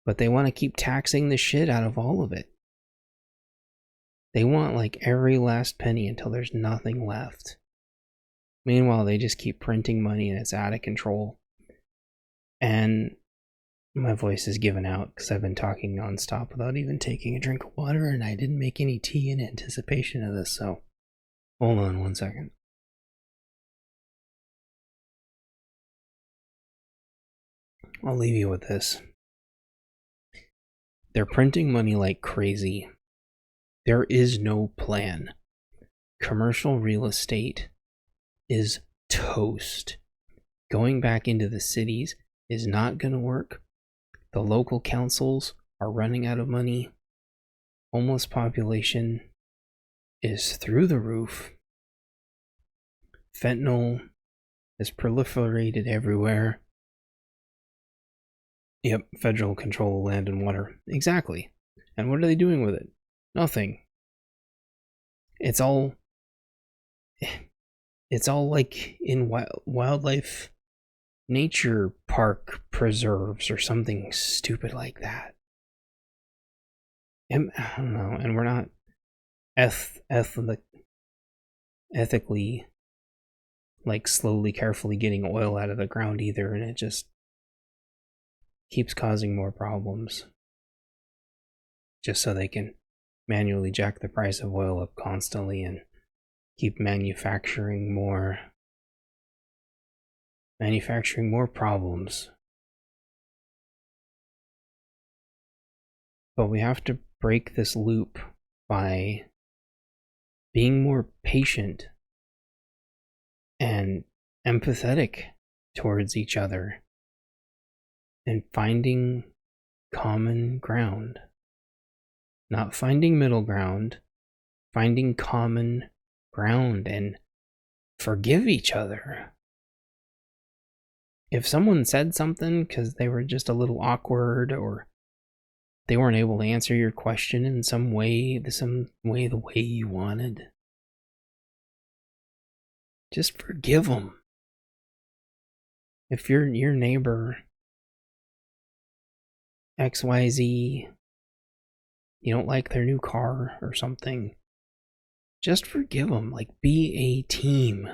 But they want to keep taxing the shit out of all of it. They want like every last penny until there's nothing left. Meanwhile, they just keep printing money and it's out of control. And my voice is given out because I've been talking nonstop without even taking a drink of water, and I didn't make any tea in anticipation of this, so hold on 1 second. I'll leave you with this. They're printing money like crazy. There is no plan. Commercial real estate is toast. Going back into the cities is not going to work. The local councils are running out of money. Homeless population is through the roof. Fentanyl is proliferated everywhere. Yep, federal control of land and water. Exactly. And what are they doing with it? Nothing. It's all like in wildlife nature park preserves or something stupid like that. And, I don't know, and we're not ethically, like, slowly, carefully getting oil out of the ground either, and it just keeps causing more problems. Just so they can manually jack the price of oil up constantly and keep manufacturing more problems. But we have to break this loop by being more patient and empathetic towards each other and finding common ground. Not finding middle ground, finding common ground, and forgive each other. If someone said something because they were just a little awkward, or they weren't able to answer your question in some way the way you wanted, just forgive them. If your neighbor XYZ, you don't like their new car or something, just forgive them. Like, be a team.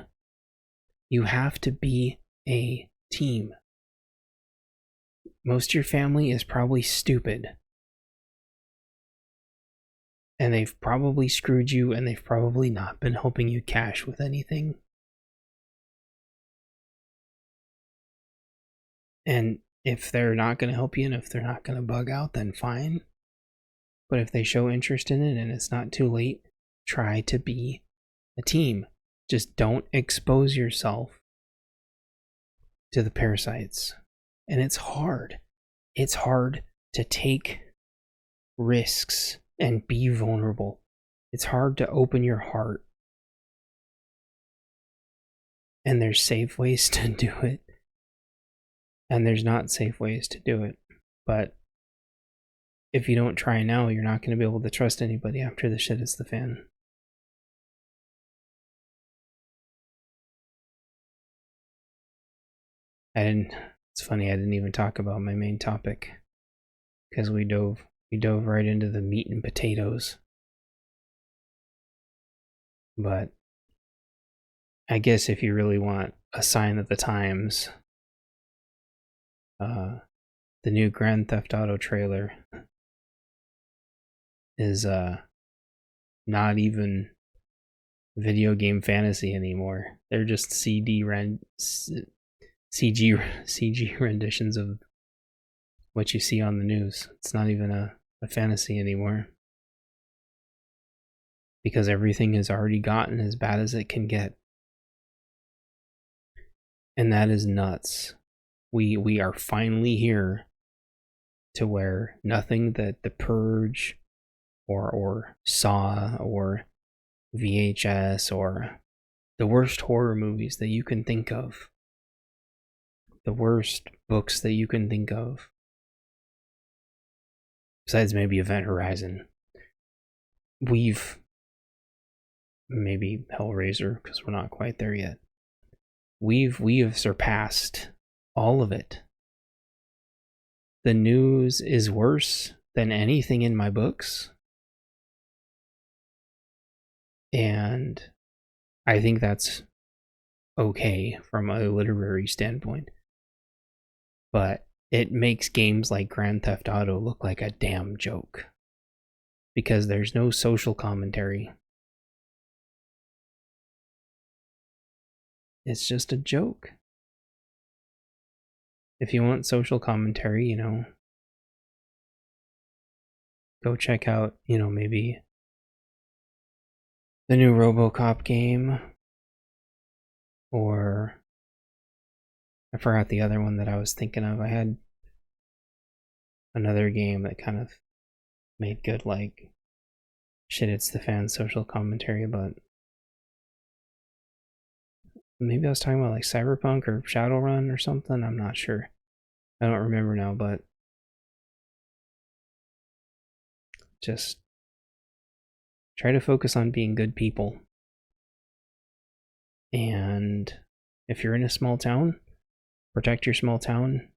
You have to be a team. Most of your family is probably stupid. And they've probably screwed you, and they've probably not been helping you cash with anything. And if they're not going to help you, and if they're not going to bug out, then fine. But if they show interest in it and it's not too late, try to be a team. Just don't expose yourself to the parasites. And it's hard. It's hard to take risks and be vulnerable. It's hard to open your heart. And there's safe ways to do it. And there's not safe ways to do it. But if you don't try now, you're not going to be able to trust anybody after the shit hits the fan. It's funny, I didn't even talk about my main topic. because we dove right into the meat and potatoes. But I guess if you really want a sign of the times, the new Grand Theft Auto trailer is not even video game fantasy anymore. They're just CG renditions of what you see on the news. It's not even a fantasy anymore. Because everything has already gotten as bad as it can get. And that is nuts. We are finally here to where nothing that The Purge or Saw or VHS or the worst horror movies that you can think of, the worst books that you can think of, besides maybe Event Horizon, we've maybe Hellraiser, because we're not quite there yet. We have surpassed all of it. The news is worse than anything in my books. And I think that's okay from a literary standpoint. But it makes games like Grand Theft Auto look like a damn joke. Because there's no social commentary. It's just a joke. If you want social commentary, go check out, maybe the new RoboCop game, or I forgot the other one that I was thinking of. I had another game that kind of made good, like, shit, it's the fan social commentary, but maybe I was talking about like Cyberpunk or Shadowrun or something. I'm not sure. I don't remember now, but just try to focus on being good people. And if you're in a small town, protect your small town.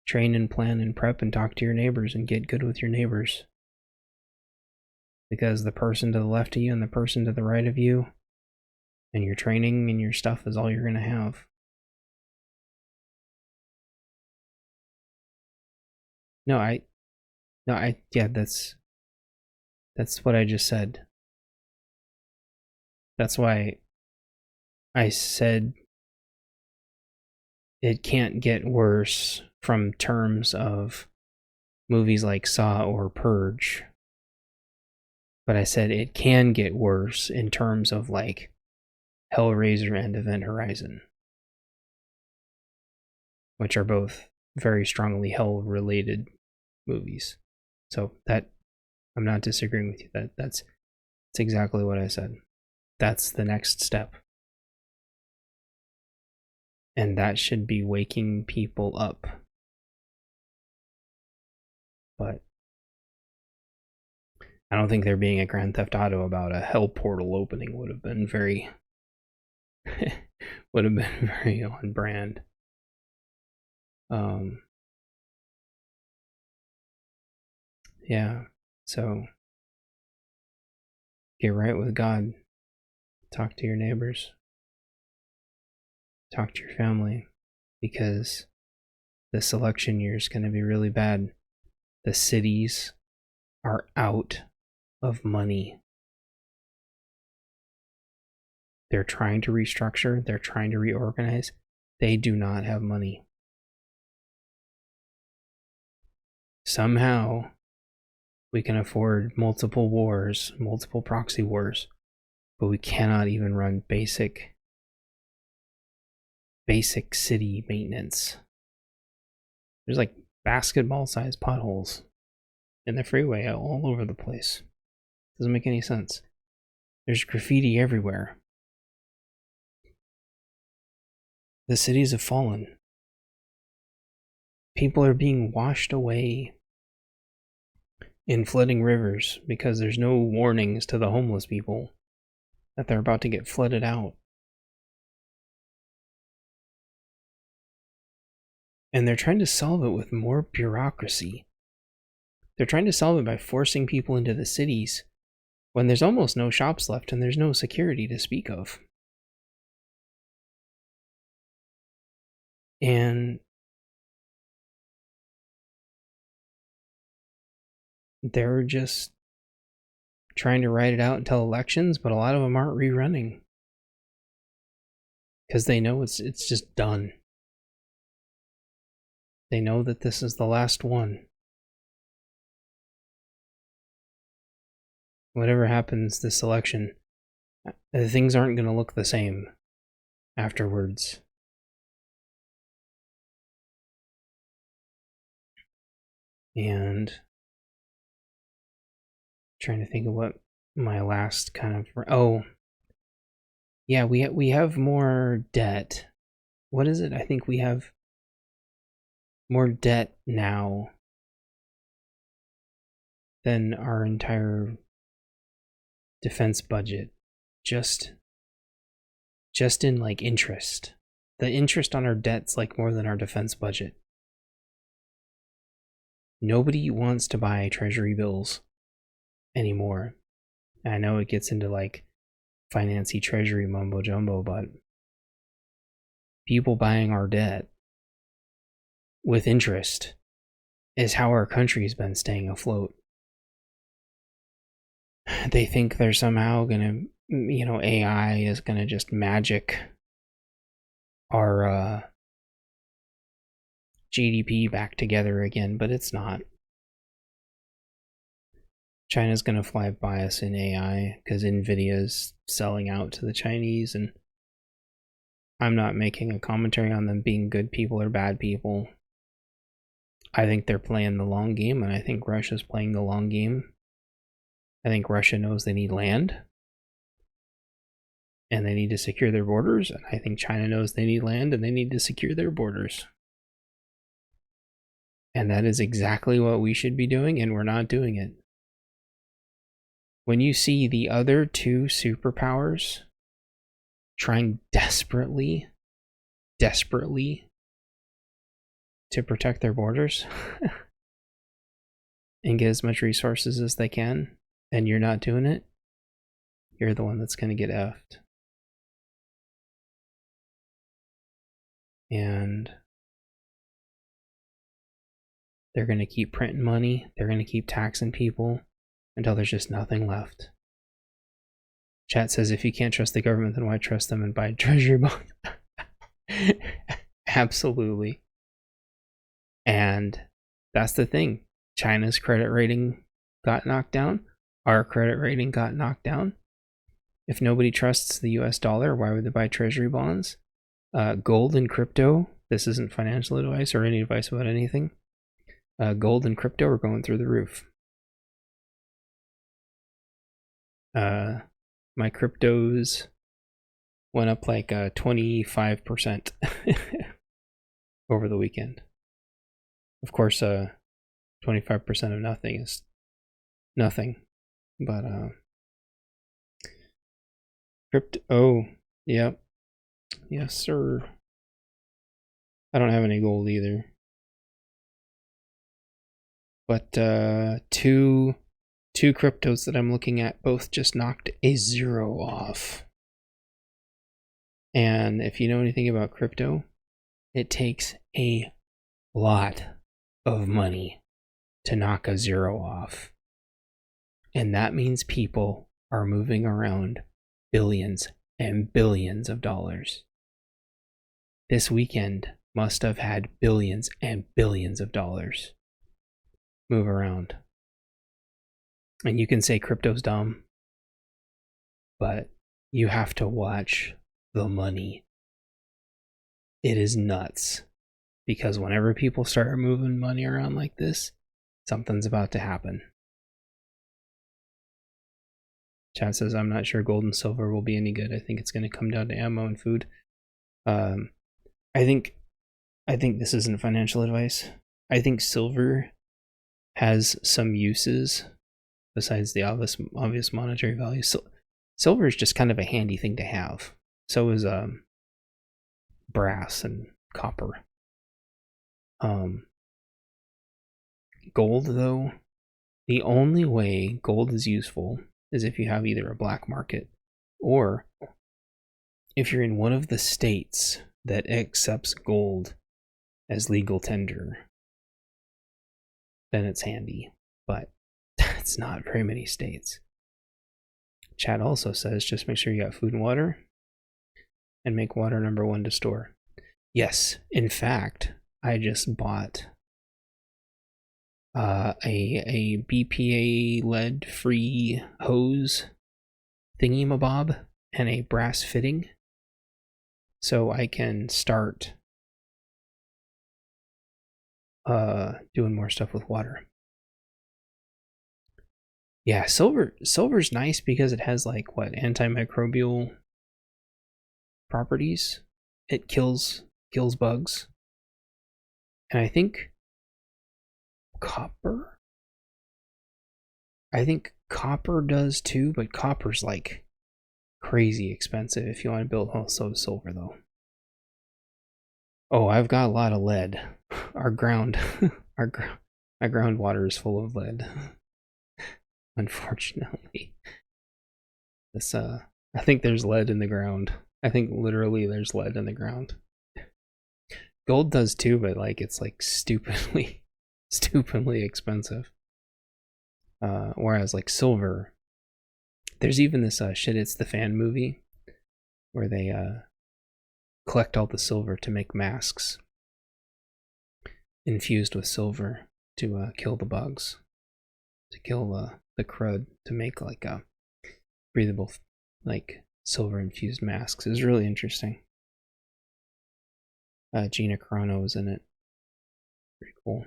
Train and plan and prep and talk to your neighbors and get good with your neighbors. Because the person to the left of you and the person to the right of you and your training and your stuff is all you're going to have. Yeah, that's what I just said. That's why I said it can't get worse from terms of movies like Saw or Purge. But I said it can get worse in terms of like Hellraiser and Event Horizon, which are both very strongly hell-related movies. So that, I'm not disagreeing with you. That's exactly what I said. That's the next step. And that should be waking people up. But I don't think there being a Grand Theft Auto about a hell portal opening would have been very on brand. Yeah, so get right with God. Talk to your neighbors. Talk to your family, because this election year is going to be really bad. The cities are out of money. They're trying to restructure. They're trying to reorganize. They do not have money. Somehow, we can afford multiple wars, multiple proxy wars, but we cannot even run basic city maintenance. There's like basketball-sized potholes in the freeway all over the place. Doesn't make any sense. There's graffiti everywhere. The cities have fallen. People are being washed away in flooding rivers because there's no warnings to the homeless people that they're about to get flooded out. And they're trying to solve it with more bureaucracy. They're trying to solve it by forcing people into the cities when there's almost no shops left and there's no security to speak of. And they're just trying to ride it out until elections, but a lot of them aren't rerunning because they know it's just done. They know that this is the last one. Whatever happens this election, things aren't going to look the same afterwards. And trying to think of what my last kind of... Oh, yeah, we have more debt. What is it? I think we have more debt now than our entire defense budget. Just in like interest. The interest on our debt's like more than our defense budget. Nobody wants to buy treasury bills anymore. I know it gets into like financy treasury mumbo jumbo, but people buying our debt with interest is how our country's been staying afloat. They think they're somehow gonna, AI is gonna just magic our GDP back together again, but it's not. China's gonna fly by us in AI because Nvidia's selling out to the Chinese, and I'm not making a commentary on them being good people or bad people. I think they're playing the long game, and I think Russia's playing the long game. I think Russia knows they need land, and they need to secure their borders, and I think China knows they need land, and they need to secure their borders. And that is exactly what we should be doing, and we're not doing it. When you see the other two superpowers trying desperately to protect their borders and get as much resources as they can, and you're not doing it, you're the one that's going to get effed. And they're going to keep printing money, they're going to keep taxing people until there's just nothing left. Chat says, if you can't trust the government, then why trust them and buy treasury bonds? Absolutely. And that's the thing. China's credit rating got knocked down. Our credit rating got knocked down. If nobody trusts the US dollar, why would they buy treasury bonds? Gold and crypto. This isn't financial advice or any advice about anything. Gold and crypto are going through the roof. My cryptos went up like 25% over the weekend. Of course, 25% of nothing is nothing, but crypto. Oh, yep, yes, sir. I don't have any gold either, but two cryptos that I'm looking at both just knocked a 0 off. And if you know anything about crypto, it takes a lot of money to knock a 0 off. And that means people are moving around billions and billions of dollars. This weekend must have had billions and billions of dollars move around. And you can say crypto's dumb, but you have to watch the money. It is nuts. Because whenever people start moving money around like this, something's about to happen. Chad says, I'm not sure gold and silver will be any good. I think it's going to come down to ammo and food. I think this isn't financial advice. I think silver has some uses besides the obvious monetary value. Silver is just kind of a handy thing to have. So is brass and copper. Gold, though, the only way gold is useful is if you have either a black market or if you're in one of the states that accepts gold as legal tender, then it's handy. But it's not very many states. Chat also says just make sure you got food and water and make water number 1 to store. Yes, in fact, I just bought a BPA lead free hose thingy-mabob and a brass fitting, so I can start doing more stuff with water. Yeah, silver's nice because it has like what, antimicrobial properties. It kills bugs. And I think copper does too, but copper's like crazy expensive if you want to build also silver though. Oh, I've got a lot of lead. Our ground my groundwater is full of lead. Unfortunately. This I think there's lead in the ground. I think literally there's lead in the ground. Gold does too, but like it's like stupidly expensive. Whereas like silver, there's even this Shit It's the Fan movie where they collect all the silver to make masks infused with silver to kill the bugs, to kill the crud, to make like a breathable like silver infused masks. It was really interesting. Gina Carano was in it. Pretty cool.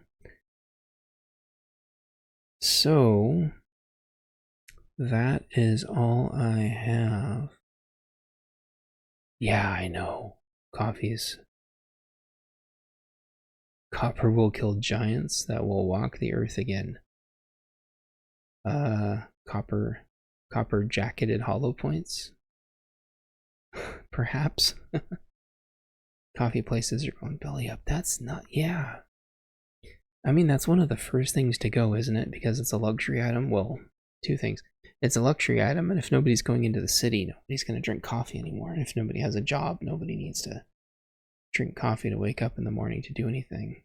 So that is all I have. Yeah, I know. Copper will kill giants that will walk the earth again. Copper jacketed hollow points. Perhaps. Coffee places are going belly up. That's not, yeah. I mean, that's one of the first things to go, isn't it? Because it's a luxury item. Well, 2 things. It's a luxury item, and if nobody's going into the city, nobody's going to drink coffee anymore. And if nobody has a job, nobody needs to drink coffee to wake up in the morning to do anything.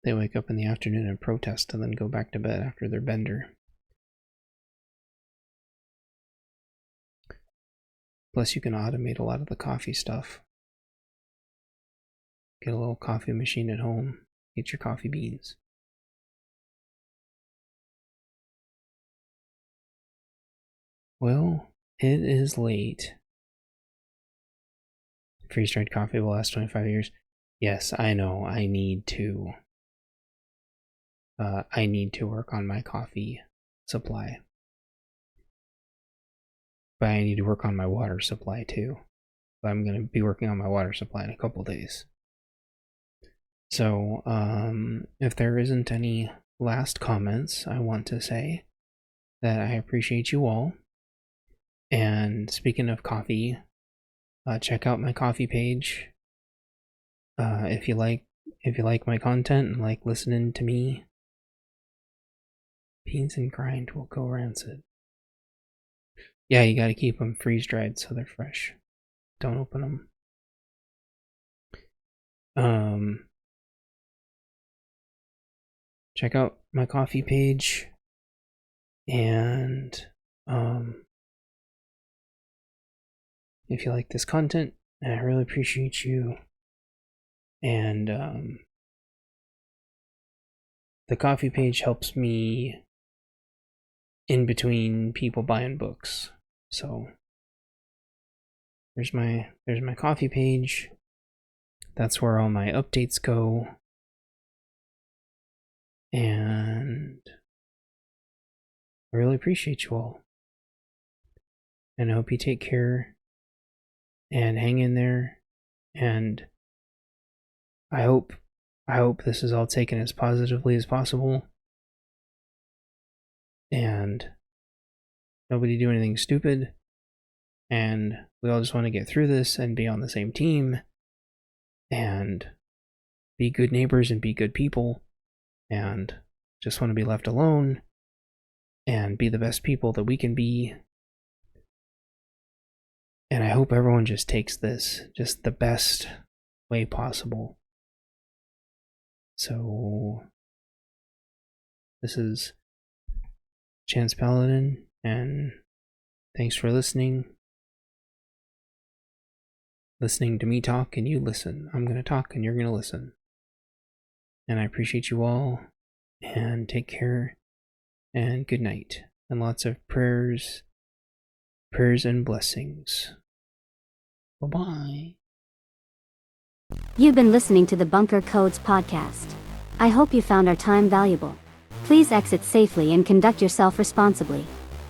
They wake up in the afternoon and protest and then go back to bed after their bender. Plus, you can automate a lot of the coffee stuff. Get a little coffee machine at home. Get your coffee beans. Well, it is late. Freeze-dried coffee will last 25 years. Yes, I know. I need to work on my coffee supply. But I need to work on my water supply too. But I'm going to be working on my water supply in a couple days. So, if there isn't any last comments, I want to say that I appreciate you all. And speaking of coffee, check out my coffee page. If you like my content and like listening to me, beans and grind will go rancid. Yeah, you gotta keep them freeze dried so they're fresh. Don't open them. Check out my coffee page, and if you like this content, I really appreciate you. And the coffee page helps me in between people buying books. So there's my coffee page. That's where all my updates go. And I really appreciate you all. And I hope you take care and hang in there. And I hope this is all taken as positively as possible. And nobody do anything stupid. And we all just want to get through this and be on the same team. And be good neighbors and be good people and just want to be left alone and be the best people that we can be. And I hope everyone just takes this just the best way possible. So, this is Chance Paladin, and thanks for listening. Listening to me talk and you listen. I'm going to talk and you're going to listen. And I appreciate you all, and take care, and good night, and lots of prayers and blessings. Bye-bye. You've been listening to the Bunker Codes podcast. I hope you found our time valuable. Please exit safely and conduct yourself responsibly.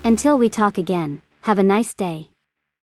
Until we talk again, have a nice day.